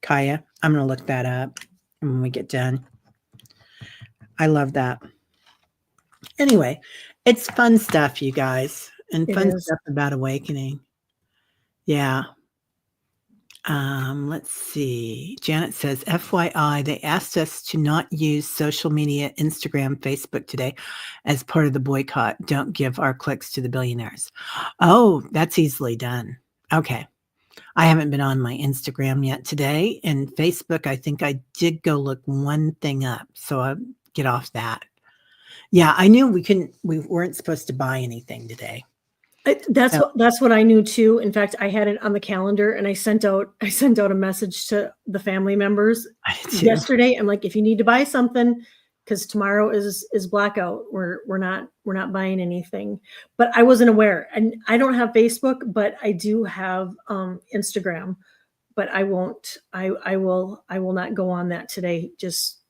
[SPEAKER 1] Kaya. I'm gonna look that up when we get done. I love that. Anyway, it's fun stuff, you guys, and
[SPEAKER 2] It
[SPEAKER 1] fun
[SPEAKER 2] is.
[SPEAKER 1] stuff about awakening. Yeah. Let's see. Janet says, FYI, they asked us to not use social media, Instagram, Facebook today as part of the boycott. Don't give our clicks to the billionaires. Oh, that's easily done. Okay. I haven't been on my Instagram yet today. And Facebook, I think I did go look one thing up. So I'll get off that. Yeah, I knew we weren't supposed to buy anything today.
[SPEAKER 2] That's
[SPEAKER 1] So
[SPEAKER 2] what I knew too. In fact, I had it on the calendar, and I sent out a message to the family members
[SPEAKER 1] I did too.
[SPEAKER 2] yesterday. I'm like, if you need to buy something, because tomorrow is blackout, we're not buying anything. But I wasn't aware, and I don't have Facebook, but I do have Instagram. But I won't. I will not go on that today. Just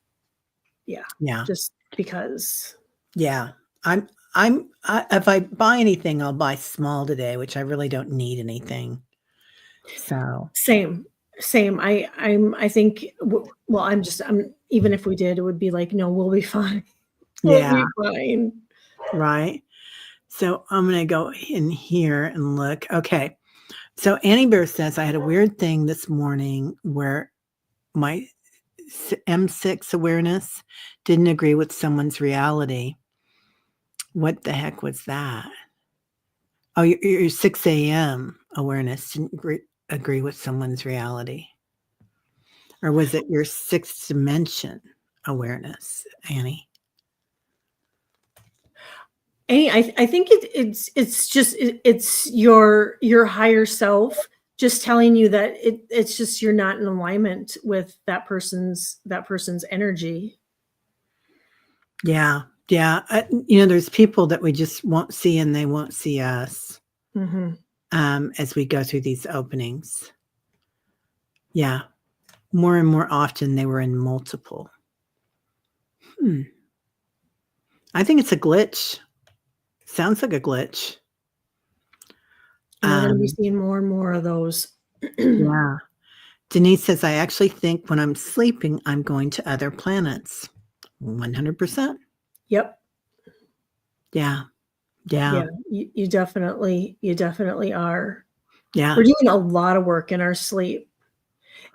[SPEAKER 1] Yeah.
[SPEAKER 2] just because.
[SPEAKER 1] Yeah. If I buy anything, I'll buy small today, which I really don't need anything. So,
[SPEAKER 2] Same. I think, well, I'm even if we did, it would be like, no, we'll be fine. We'll
[SPEAKER 1] yeah,
[SPEAKER 2] be fine.
[SPEAKER 1] right. So I'm going to go in here and look. Okay. So Annie Bear says, I had a weird thing this morning where my M6 awareness didn't agree with someone's reality. What the heck was that? Oh, your 6 a.m. awareness didn't agree with someone's reality. Or was it your sixth dimension awareness, Annie?
[SPEAKER 2] Annie, I think it's just it's your higher self just telling you that it's just you're not in alignment with that person's energy.
[SPEAKER 1] Yeah. Yeah. There's people that we just won't see and they won't see us
[SPEAKER 2] Mm-hmm.
[SPEAKER 1] as we go through these openings. Yeah. More and more often they were in multiple. I think it's a glitch. Sounds like a glitch.
[SPEAKER 2] And we're going to be seeing more and more of those.
[SPEAKER 1] Yeah. Denise says, I actually think when I'm sleeping, I'm going to other planets. 100%.
[SPEAKER 2] Yep.
[SPEAKER 1] Yeah.
[SPEAKER 2] Yeah. You definitely are.
[SPEAKER 1] Yeah.
[SPEAKER 2] We're doing a lot of work in our sleep.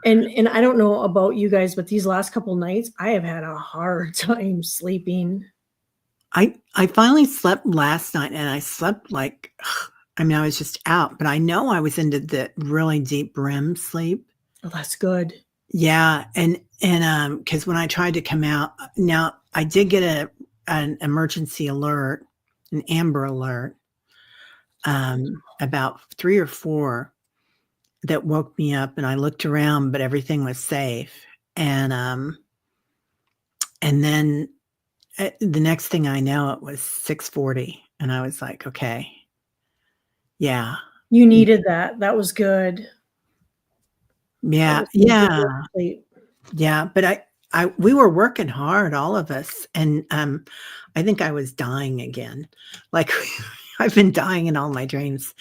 [SPEAKER 2] And I don't know about you guys, but these last couple nights, I have had a hard time sleeping.
[SPEAKER 1] I finally slept last night and I slept like, I mean, I was just out, but I know I was into the really deep REM sleep.
[SPEAKER 2] Oh, that's good.
[SPEAKER 1] Yeah. And because when I tried to come out, now I did get an emergency alert, an Amber alert. about 3 or 4 that woke me up, and I looked around, but everything was safe. And then the next thing I know, it was 6:40, and I was like, okay, yeah,
[SPEAKER 2] You needed that. That was good. That
[SPEAKER 1] yeah,
[SPEAKER 2] was some good
[SPEAKER 1] yeah,
[SPEAKER 2] sleep.
[SPEAKER 1] yeah. But we were working hard, all of us, and I think I was dying again. Like I've been dying in all my dreams,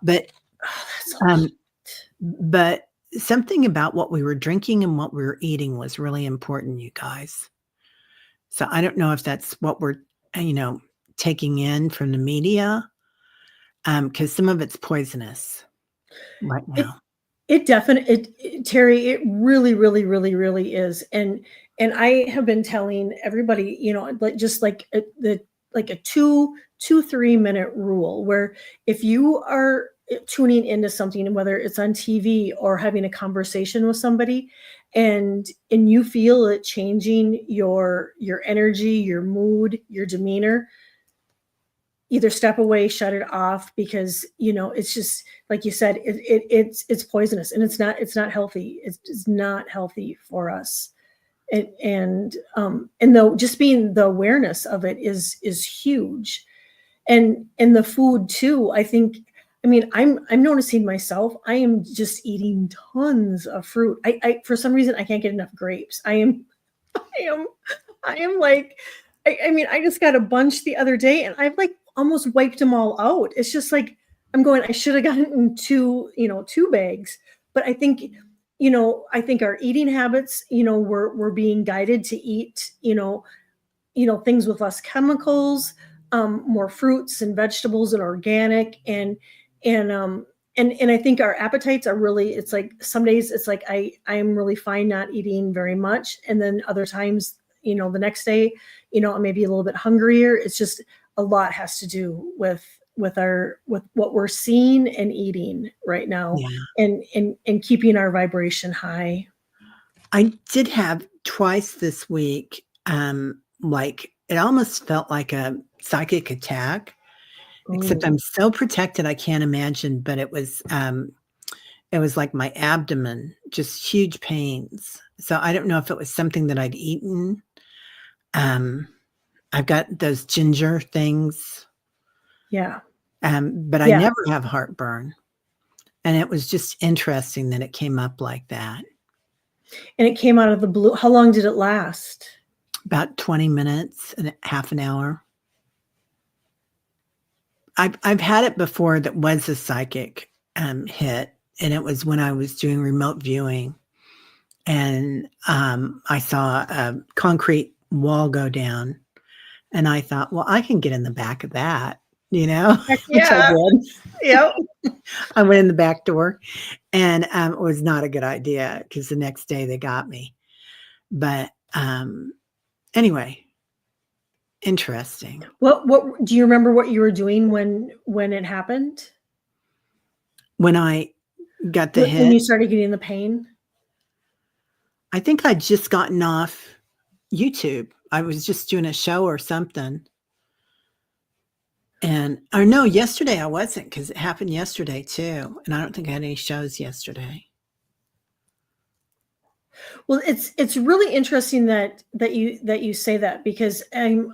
[SPEAKER 1] but
[SPEAKER 2] Oh, that's so
[SPEAKER 1] um, but something about what we were drinking and what we were eating was really important, you guys. So I don't know if that's what we're, taking in from the media, because some of it's poisonous right
[SPEAKER 2] It
[SPEAKER 1] now.
[SPEAKER 2] it definitely Terry, it really, really, really, really is. And I have been telling everybody, like just like a 2-3 minute rule where if you are tuning into something, whether it's on TV or having a conversation with somebody, and you feel it changing your energy, your mood, your demeanor, either step away, shut it off, because it's just like you said, it's poisonous, and it's not healthy. It's not healthy for us. And though just being the awareness of it is huge. And the food too, I think. I mean, I'm noticing myself. I am just eating tons of fruit. I for some reason I can't get enough grapes. I am I am like, I mean, I just got a bunch the other day and I've like almost wiped them all out. It's just like I'm going, I should have gotten two bags. But I think our eating habits, we're being guided to eat, things with less chemicals, more fruits and vegetables and organic, and and I think our appetites are really, it's like some days it's like I am really fine not eating very much, and then other times, the next day, I may be a little bit hungrier. It's just a lot has to do with what we're seeing and eating right now,
[SPEAKER 1] Yeah.
[SPEAKER 2] and keeping our vibration high.
[SPEAKER 1] I did have twice this week, like, it almost felt like a psychic attack, except
[SPEAKER 2] Oh,
[SPEAKER 1] I'm so protected, I can't imagine, but it was like my abdomen, just huge pains. So I don't know if it was something that I'd eaten. Um, I've got those ginger things,
[SPEAKER 2] yeah,
[SPEAKER 1] but I
[SPEAKER 2] yeah.
[SPEAKER 1] never have heartburn, and it was just interesting that it came up like that.
[SPEAKER 2] And it came out of the blue. How long did it last?
[SPEAKER 1] About 20 minutes and half an hour. I've had it before that was a psychic, hit, and it was when I was doing remote viewing, and, I saw a concrete wall go down, and I thought, "Well, I can get in the back of that,"
[SPEAKER 2] Heck
[SPEAKER 1] which I
[SPEAKER 2] yeah.
[SPEAKER 1] did.
[SPEAKER 2] Yep.
[SPEAKER 1] I went in the back door, and, it was not a good idea because the next day they got me. But, anyway, interesting.
[SPEAKER 2] What do you remember what you were doing when it happened?
[SPEAKER 1] When I got the
[SPEAKER 2] When
[SPEAKER 1] hit,
[SPEAKER 2] you started getting the pain?
[SPEAKER 1] I think I'd just gotten off YouTube. I was just doing a show or something. And or no, yesterday I wasn't because it happened yesterday too. And I don't think I had any shows yesterday.
[SPEAKER 2] Well, it's really interesting that you say that, because I've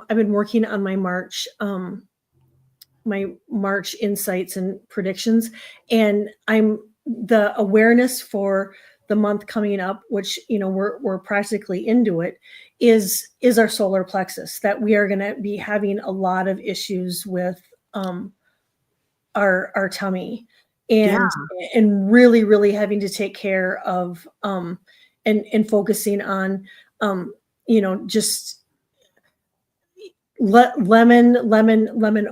[SPEAKER 2] been working on my March insights and predictions, and I'm the awareness for the month coming up, which we're practically into it, is our solar plexus, that we are going to be having a lot of issues with um, our tummy,
[SPEAKER 1] Yeah.
[SPEAKER 2] and really, really having to take care of and focusing on just lemon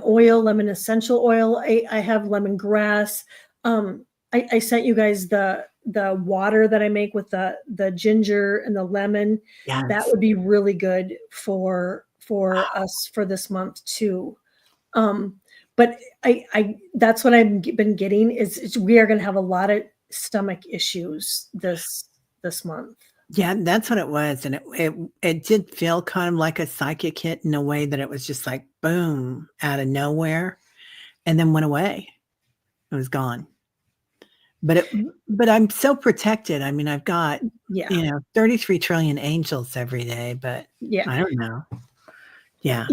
[SPEAKER 2] oil, lemon essential oil. I have lemongrass. I sent you guys the water that I make with the ginger and the lemon. That
[SPEAKER 1] Yes.
[SPEAKER 2] would be really good for us for this month too. Um, but I that's what I've been getting is we are going to have a lot of stomach issues this month.
[SPEAKER 1] Yeah, that's what it was. And it did feel kind of like a psychic hit in a way that it was just like boom out of nowhere. and then went away. It was gone. But I'm so protected. I mean, I've got,
[SPEAKER 2] Yeah.
[SPEAKER 1] 33 trillion angels every day, but
[SPEAKER 2] Yeah.
[SPEAKER 1] I don't know. Yeah.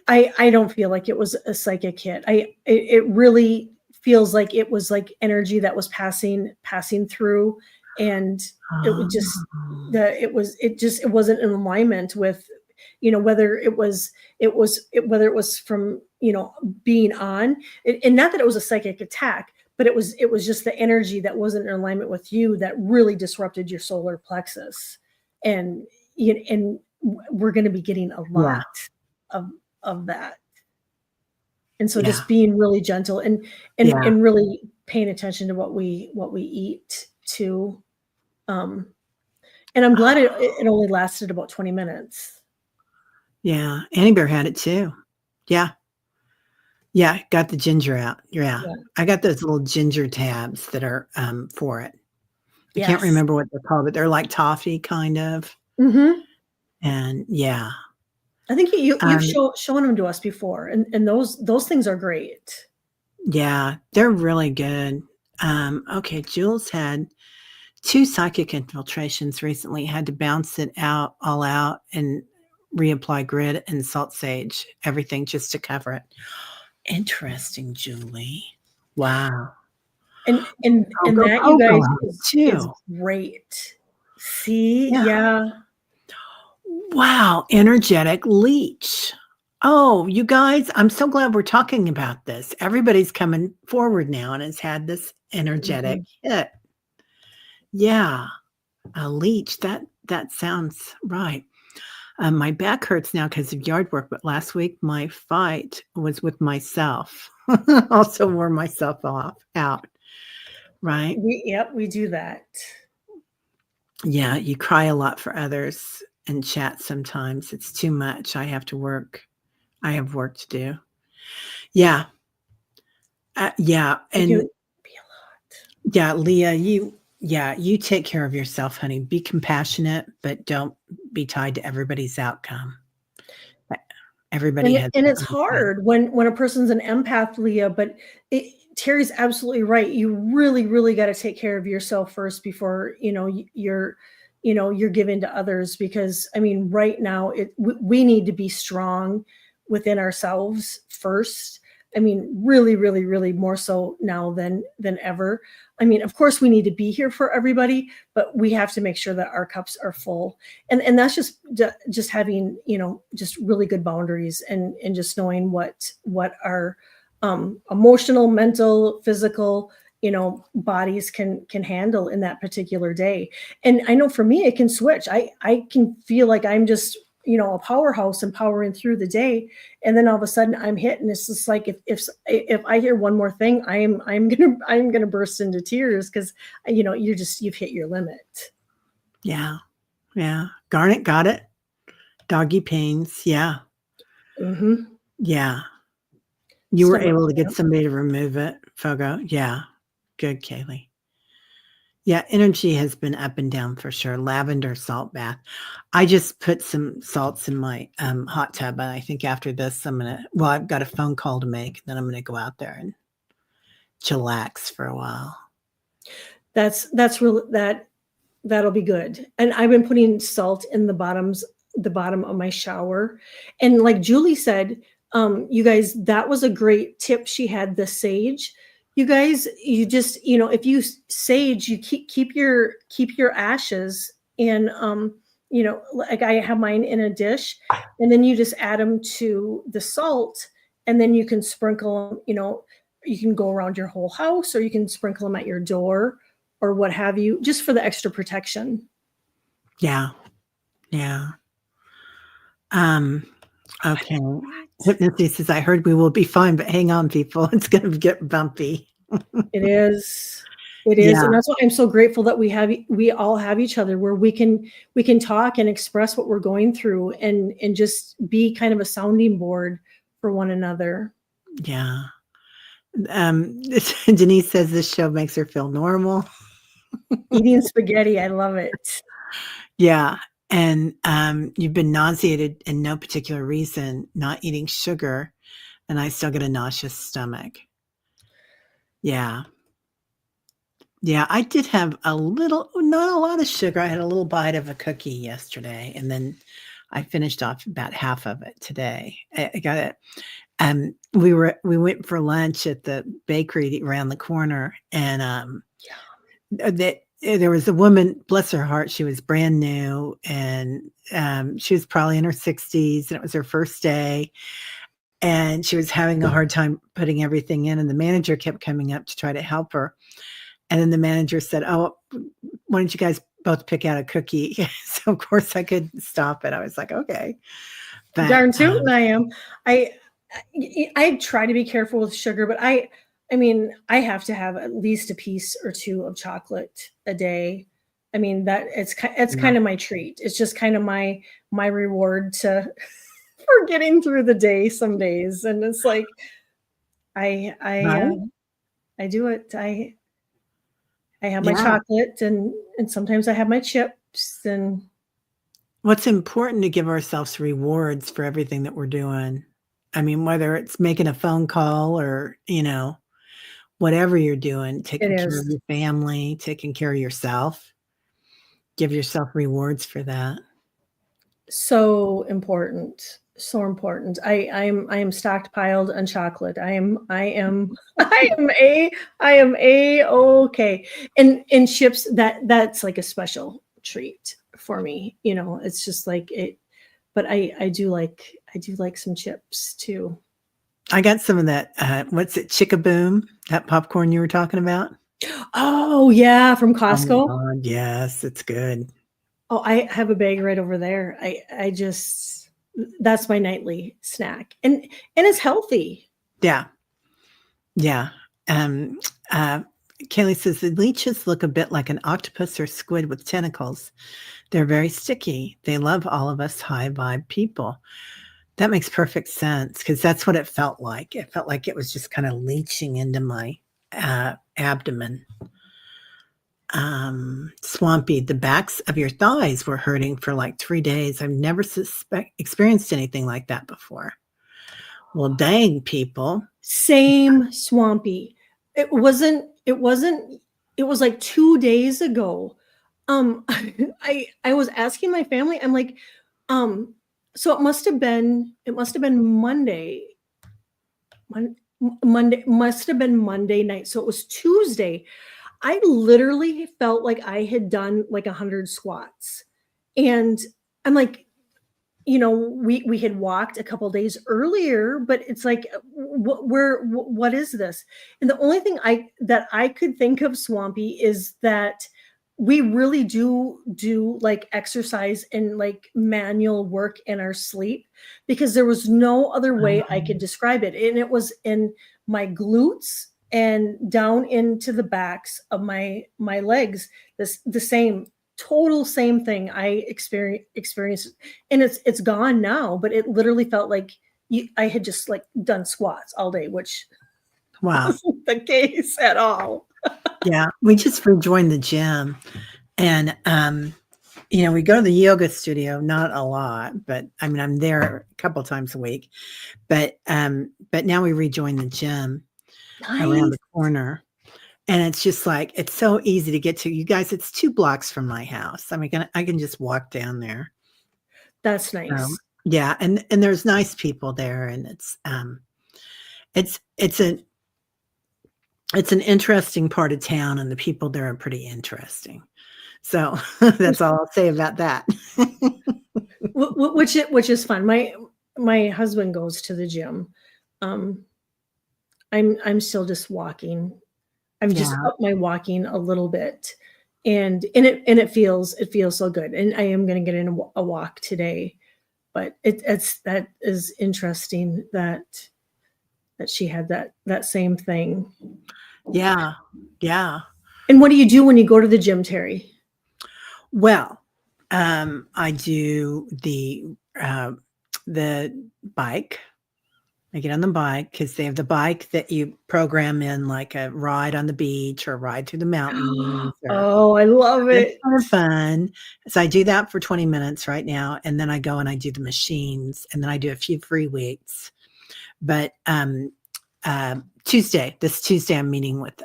[SPEAKER 2] I don't feel like it was a psychic hit. It really feels like it was like energy that was passing through, and it would just
[SPEAKER 1] Oh.
[SPEAKER 2] it wasn't in alignment with, whether it was whether it was from, being on, and not that it was a psychic attack, but it was just the energy that wasn't in alignment with you that really disrupted your solar plexus. And we're going to be getting a lot
[SPEAKER 1] Yeah.
[SPEAKER 2] of that. And so
[SPEAKER 1] Yeah.
[SPEAKER 2] just being really gentle and
[SPEAKER 1] Yeah.
[SPEAKER 2] really paying attention to what we eat too. And I'm glad it only lasted about 20 minutes.
[SPEAKER 1] Yeah. Annie Bear had it too. Yeah. Yeah. Got the ginger out. Yeah.
[SPEAKER 2] Yeah.
[SPEAKER 1] I got those little ginger tabs that are for it. I can't
[SPEAKER 2] Yes.
[SPEAKER 1] remember what they're called, but they're like toffee kind of.
[SPEAKER 2] Mm-hmm.
[SPEAKER 1] And yeah.
[SPEAKER 2] I think you've
[SPEAKER 1] Um,
[SPEAKER 2] shown them to us before, and those things are great.
[SPEAKER 1] yeah, they're really good. Okay, Jules had 2 psychic infiltrations recently, had to bounce it all out and reapply grid and salt sage, everything just to cover it. Interesting, Julie. Wow.
[SPEAKER 2] And
[SPEAKER 1] Coco
[SPEAKER 2] that, you
[SPEAKER 1] Coco
[SPEAKER 2] guys,
[SPEAKER 1] has it
[SPEAKER 2] is
[SPEAKER 1] too.
[SPEAKER 2] great. See?
[SPEAKER 1] Yeah.
[SPEAKER 2] Yeah.
[SPEAKER 1] Wow, energetic leech. Oh, you guys, I'm so glad we're talking about this. Everybody's coming forward now and has had this energetic
[SPEAKER 2] Mhm.
[SPEAKER 1] hit. Yeah, a leech. That sounds right. My back hurts now because of yard work, but last week my fight was with myself. Also wore myself out. Right?
[SPEAKER 2] We do that.
[SPEAKER 1] Yeah, you cry a lot for others and chat sometimes. It's too much. I have to work. I have work to do. Yeah. Yeah.
[SPEAKER 2] It can
[SPEAKER 1] And
[SPEAKER 2] be a
[SPEAKER 1] yeah, Leah, you take care of yourself, honey. Be compassionate, but don't be tied to everybody's outcome. E Everybody
[SPEAKER 2] lot.
[SPEAKER 1] has
[SPEAKER 2] And
[SPEAKER 1] their
[SPEAKER 2] it's
[SPEAKER 1] own path.
[SPEAKER 2] hard when a person's an empath, Leah, but Terry's absolutely right. You really, really got to take care of yourself first before, you're giving to others, because I mean, right now we need to be strong within ourselves first. I mean, really, really, really more so now than ever. I mean, of course we need to be here for everybody, but we have to make sure that our cups are full. And that's just having, just really good boundaries, and just knowing what our emotional, mental, physical, bodies can handle in that particular day. And I know for me it can switch. I can feel like I'm just, a powerhouse and powering through the day, and then all of a sudden I'm hit, and it's just like, if I hear one more thing, I'm gonna burst into tears, because you've hit your limit.
[SPEAKER 1] Yeah. Yeah. Garnet got it. Doggy pains. Yeah.
[SPEAKER 2] Mm-hmm.
[SPEAKER 1] Yeah. You were
[SPEAKER 2] Stomach
[SPEAKER 1] able to get
[SPEAKER 2] cramp.
[SPEAKER 1] somebody to remove it, Fogo? Yeah. Good, Kaylee. Yeah, energy has been up and down for sure. Lavender salt bath. I just put some salts in my hot tub, and I think after this, I've got a phone call to make. Then I'm gonna go out there and chillax for a while.
[SPEAKER 2] That's real. That'll be good. And I've been putting salt in the bottom of my shower. And like Julie said, you guys, that was a great tip. She had the sage. You guys, you just, if you sage, you keep your ashes in, like I have mine in a dish, and then you just add them to the salt, and then you can sprinkle them, you can go around your whole house, or you can sprinkle them at your door, or what have you, just for the extra protection.
[SPEAKER 1] Yeah, yeah. Okay. Hypnosis says, "I heard we will be fine, but hang on, people. It's gonna get bumpy."
[SPEAKER 2] It is. It is.
[SPEAKER 1] Yeah,
[SPEAKER 2] And that's why I'm so grateful that we all have each other, where we can talk and express what we're going through, and just be kind of a sounding board for one another.
[SPEAKER 1] yeah. Denise says this show makes her feel normal.
[SPEAKER 2] Eating spaghetti, I love it.
[SPEAKER 1] Yeah, and, you've been nauseated and no particular reason, not eating sugar, and I still get a nauseous stomach. Yeah. Yeah, I did have a little, not a lot of sugar. I had a little bite of a cookie yesterday, and then I finished off about half of it today. I got it. We went for lunch at the bakery around the corner, and there was a woman, bless her heart, she was brand new, and she was probably in her 60s, and it was her first day, and she was having a hard time putting everything in, and the manager kept coming up to try to help her. And then the manager said, "Oh, why don't you guys both pick out a cookie?" So of course I couldn't stop it. I was like, "Okay." But,
[SPEAKER 2] Darn tootin' I am. I try to be careful with sugar, but I mean, I have to have at least a piece or two of chocolate a day. I mean, that it's kind of my treat. It's just kind of my reward to for getting through the day some days. And it's like I do it. I have my chocolate and sometimes I have my chips. And
[SPEAKER 1] what's important to give ourselves rewards for everything that we're doing. I mean, whether it's making a phone call or, whatever you're doing, taking care of your family, taking care of yourself, give yourself rewards for that.
[SPEAKER 2] So important. So important. I am stockpiled on chocolate. I am okay. And chips, that's like a special treat for me. It's just like it, but I do like some chips too.
[SPEAKER 1] I got some of that, what's it, Chick-a-Boom, that popcorn you were talking about?
[SPEAKER 2] Oh yeah, from
[SPEAKER 1] Oh
[SPEAKER 2] Costco.
[SPEAKER 1] my God, yes, it's good.
[SPEAKER 2] Oh, I have a bag right over there. I just, that's my nightly snack, and it's healthy.
[SPEAKER 1] Yeah. Yeah. Kaylee says the leeches look a bit like an octopus or squid with tentacles. They're very sticky. They love all of us high vibe people. That makes perfect sense because that's what it felt like. It felt like it was just kind of leaching into my abdomen. Swampy, the backs of your thighs were hurting for like 3 days. I've never experienced anything like that before. Well, dang, people.
[SPEAKER 2] Same, Swampy. It was like 2 days ago. I was asking my family, I'm like, so it must have been Monday. Monday must have been Monday night. So it was Tuesday. I literally felt like I had done like 100 squats. And I'm like, we had walked a couple days earlier, but it's like, what is this? And the only thing that I could think of, Swampy, is that we really do like exercise and like manual work in our sleep, because there was no other way I could describe it. And it was in my glutes and down into the backs of my legs. The same total same thing I experienced, and it's gone now, but it literally felt like I had just like done squats all day, which wasn't the case at all.
[SPEAKER 1] Yeah, we just rejoined the gym, and we go to the yoga studio, not a lot, but I mean I'm there a couple times a week, but now we rejoin the gym around the corner. And it's just like, it's so easy to get to. You guys, it's 2 blocks from my house. I mean, I can just walk down there.
[SPEAKER 2] That's nice.
[SPEAKER 1] Yeah, and there's nice people there, and it's an interesting part of town, and the people there are pretty interesting. So that's all I'll say about that.
[SPEAKER 2] Which is fun. My husband goes to the gym. I'm still just walking. I've just upped my walking a little bit, and it feels so good. And I am going to get in a walk today, but that is interesting that she had that same thing.
[SPEAKER 1] Yeah. Yeah.
[SPEAKER 2] And what do you do when you go to the gym, Teri?
[SPEAKER 1] Well, I do the bike. I get on the bike because they have the bike that you program in, like a ride on the beach or a ride through the mountains.
[SPEAKER 2] Oh, I love it.
[SPEAKER 1] It's kind of fun. So I do that for 20 minutes right now. And then I go and I do the machines, and then I do a few free weights. But this Tuesday, I'm meeting with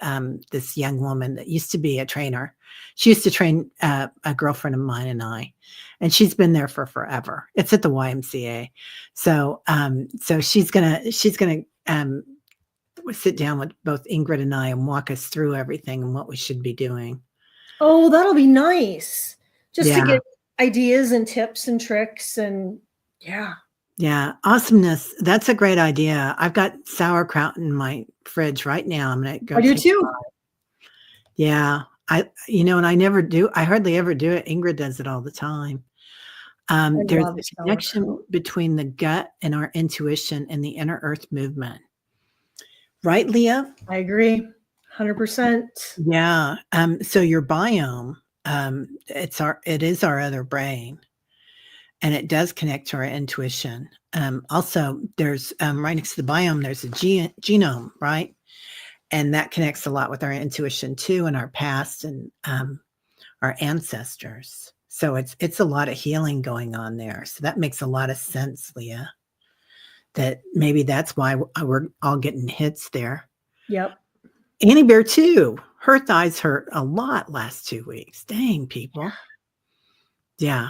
[SPEAKER 1] this young woman that used to be a trainer. She used to train a girlfriend of mine and I, and she's been there for forever. It's at the YMCA. So she's gonna sit down with both Ingrid and I and walk us through everything and what we should be doing.
[SPEAKER 2] Oh, that'll be nice. Just to
[SPEAKER 1] Yeah.
[SPEAKER 2] get ideas and tips and tricks and
[SPEAKER 1] Yeah, awesomeness. That's a great idea. I've got sauerkraut in my fridge right now. I'm gonna go
[SPEAKER 2] I do
[SPEAKER 1] take
[SPEAKER 2] too.
[SPEAKER 1] Yeah. And I hardly ever do it. Ingrid does it all the time. There's
[SPEAKER 2] love
[SPEAKER 1] a connection
[SPEAKER 2] sauerkraut.
[SPEAKER 1] between the gut and our intuition and the inner earth movement. Right, Leah?
[SPEAKER 2] I agree. 100%.
[SPEAKER 1] Yeah. So your biome, it is our other brain, and it does connect to our intuition. Also, there's right next to the biome, there's a genome, right? And that connects a lot with our intuition too, and our past and our ancestors. So it's a lot of healing going on there. So that makes a lot of sense, Leah. That maybe that's why we're all getting hits there.
[SPEAKER 2] Yep.
[SPEAKER 1] Annie Bear too. Her thighs hurt a lot last 2 weeks. Dang, people. Yeah.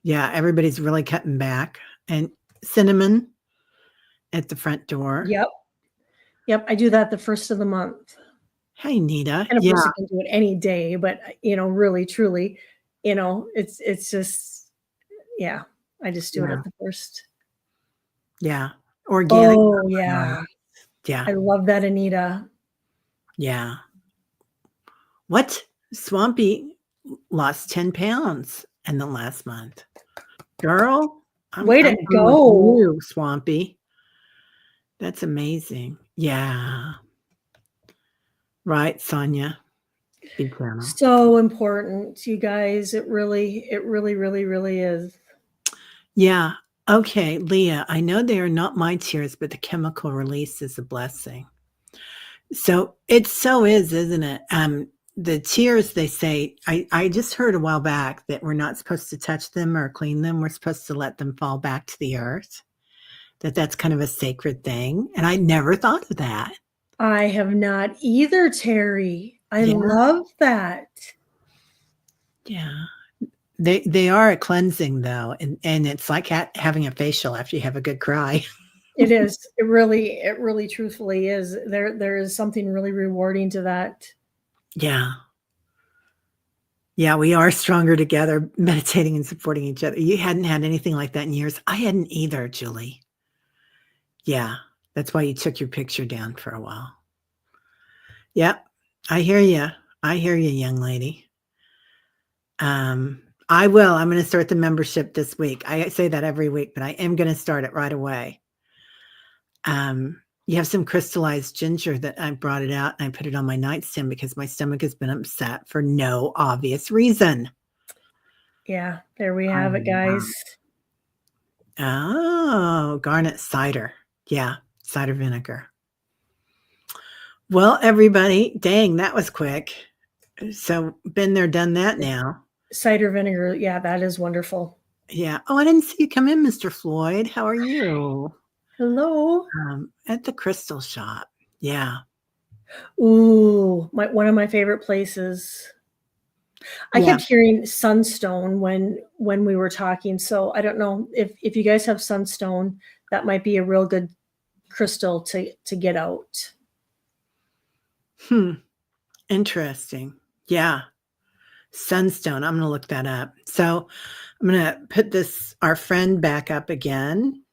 [SPEAKER 1] Yeah. Everybody's really cutting back. And Cinnamon at the front door.
[SPEAKER 2] Yep. Yep. I do that the first of the month.
[SPEAKER 1] Hey, Nita.
[SPEAKER 2] And of
[SPEAKER 1] Yeah.
[SPEAKER 2] course, I can do it any day, but really, truly, it's just, yeah, I just do it at the first.
[SPEAKER 1] Yeah. Organic.
[SPEAKER 2] Oh, yeah.
[SPEAKER 1] Yeah.
[SPEAKER 2] I love that, Anita.
[SPEAKER 1] Yeah. What? Swampy lost 10 pounds in the last month. Girl.
[SPEAKER 2] Way to go.
[SPEAKER 1] You, Swampy. That's amazing. Yeah. Right, Sonia. Big channel.
[SPEAKER 2] So important, you guys. It really, really, really is.
[SPEAKER 1] Yeah. Okay, Leah, I know they are not my tears, but the chemical release is a blessing. So it so is, isn't it? The tears, they say, I just heard a while back that we're not supposed to touch them or clean them. We're supposed to let them fall back to the earth. That's kind of a sacred thing. And I never thought of that.
[SPEAKER 2] I have not either, Teri. I love that.
[SPEAKER 1] Yeah. They are a cleansing though. And it's like having a facial after you have a good cry.
[SPEAKER 2] It is. It really truthfully is. There is something really rewarding to that.
[SPEAKER 1] Yeah. Yeah, we are stronger together, meditating and supporting each other. You hadn't had anything like that in years. I hadn't either, Julie. Yeah, that's why you took your picture down for a while. Yep, I hear you. I hear you, young lady. I will. I'm going to start the membership this week. I say that every week, but I am going to start it right away. You have some crystallized ginger that I brought it out and I put it on my nightstand because my stomach has been upset for no obvious reason.
[SPEAKER 2] Yeah, there we have it, guys.
[SPEAKER 1] Oh, garnet cider. Yeah, cider vinegar. Well, everybody, dang, that was quick. So been there, done that now.
[SPEAKER 2] Cider vinegar. Yeah, that is wonderful.
[SPEAKER 1] Yeah. Oh, I didn't see you come in, Mr. Floyd. How are you?
[SPEAKER 2] Hello.
[SPEAKER 1] At the crystal shop. Yeah.
[SPEAKER 2] Ooh, one of my favorite places. I kept hearing sunstone when we were talking. So I don't know if you guys have sunstone, that might be a real good crystal to get out.
[SPEAKER 1] Interesting. Yeah. Sunstone. I'm going to look that up. So I'm going to put our friend back up again.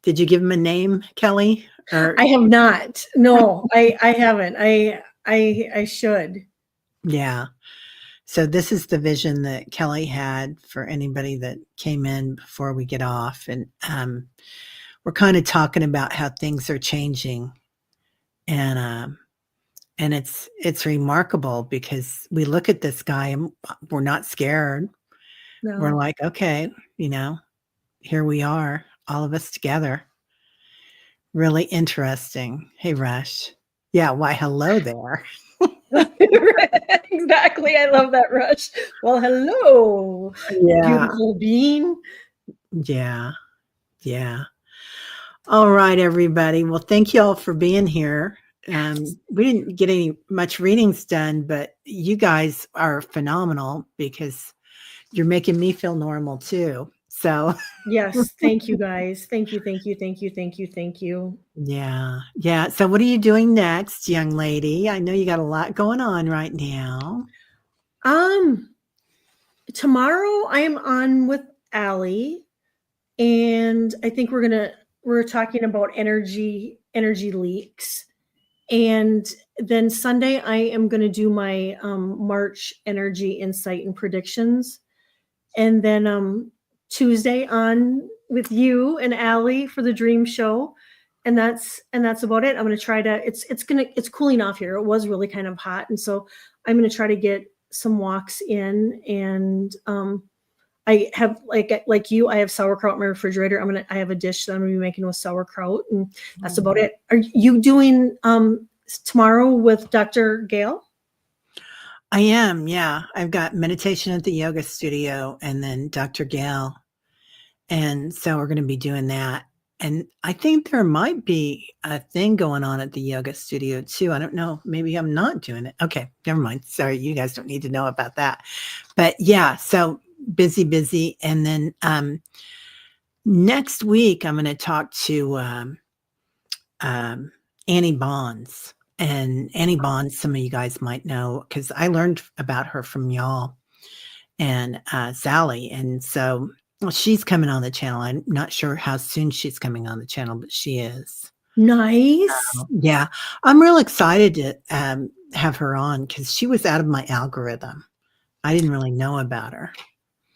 [SPEAKER 1] Did you give him a name, Kelly?
[SPEAKER 2] I have not. No, I haven't. I should.
[SPEAKER 1] Yeah. So this is the vision that Kelly had for anybody that came in before we get off. And we're kind of talking about how things are changing. And it's remarkable because we look at this guy and we're not scared. No. We're like, okay, here we are, all of us together. Really interesting. Hey, Rush. Yeah, why, hello there.
[SPEAKER 2] Exactly. I love that, Rush. Well, hello.
[SPEAKER 1] Yeah.
[SPEAKER 2] Beautiful being.
[SPEAKER 1] Yeah. Yeah. All right, everybody. Well, thank you all for being here. We didn't get any much readings done, but you guys are phenomenal because you're making me feel normal too. So,
[SPEAKER 2] Yes, thank you guys. Thank you, thank you, thank you, thank you, thank you.
[SPEAKER 1] yeah. Yeah. So, what are you doing next, young lady? I know you got a lot going on right now.
[SPEAKER 2] Um, Tomorrow I am on with Allie, and I think we're talking about energy leaks. And then Sunday I am gonna do my March energy insight and predictions. And then Tuesday on with you and Allie for the dream show. And that's about it. I'm gonna try to it's cooling off here. It was really kind of hot. And so I'm gonna try to get some walks in. And I have like you, I have sauerkraut in my refrigerator. I have a dish that I'm gonna be making with sauerkraut, and that's about it. Are you doing tomorrow with Dr. Gail?
[SPEAKER 1] I am. Yeah. I've got meditation at the yoga studio and then Dr. Gail. And so we're going to be doing that. And I think there might be a thing going on at the yoga studio too. I don't know. Maybe I'm not doing it. Okay. Never mind. Sorry. You guys don't need to know about that. But yeah. So busy, busy. And then next week, I'm going to talk to Annie Bonds. And Annie Bonds, some of you guys might know because I learned about her from y'all and Sally. And so well, she's coming on the channel. I'm not sure how soon she's coming on the channel, but she is.
[SPEAKER 2] Nice.
[SPEAKER 1] Yeah. I'm real excited to have her on because she was out of my algorithm. I didn't really know about her.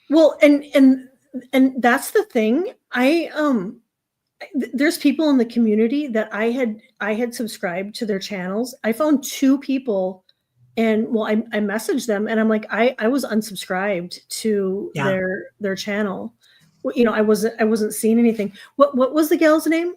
[SPEAKER 2] Well, and that's the thing. There's people in the community that I had subscribed to their channels. I found two people, and well, I messaged them and I'm like, I was unsubscribed to
[SPEAKER 1] Yeah.
[SPEAKER 2] their channel. You know, I wasn't seeing anything. What was the gal's name?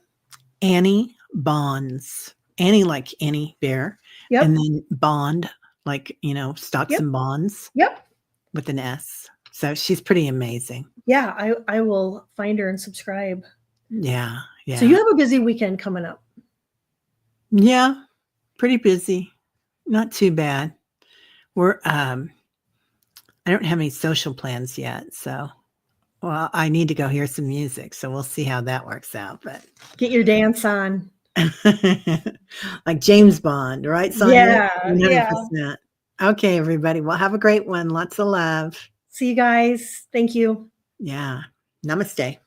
[SPEAKER 1] Annie Bonds. Annie like Annie Bear.
[SPEAKER 2] Yep.
[SPEAKER 1] And then Bond, like, stocks
[SPEAKER 2] Yep.
[SPEAKER 1] and bonds
[SPEAKER 2] Yep.
[SPEAKER 1] with an S. So she's pretty amazing.
[SPEAKER 2] Yeah, I will find her and subscribe.
[SPEAKER 1] Yeah. Yeah.
[SPEAKER 2] So you have a busy weekend coming up.
[SPEAKER 1] Yeah. Pretty busy. Not too bad. We're I don't have any social plans yet, so well, I need to go hear some music, so we'll see how that works out, but
[SPEAKER 2] Get your dance on.
[SPEAKER 1] like James Bond, right, Sonia?
[SPEAKER 2] Yeah, yeah.
[SPEAKER 1] 100%. Okay, everybody. Well, have a great one. Lots of love.
[SPEAKER 2] See you guys. Thank you.
[SPEAKER 1] Yeah. Namaste.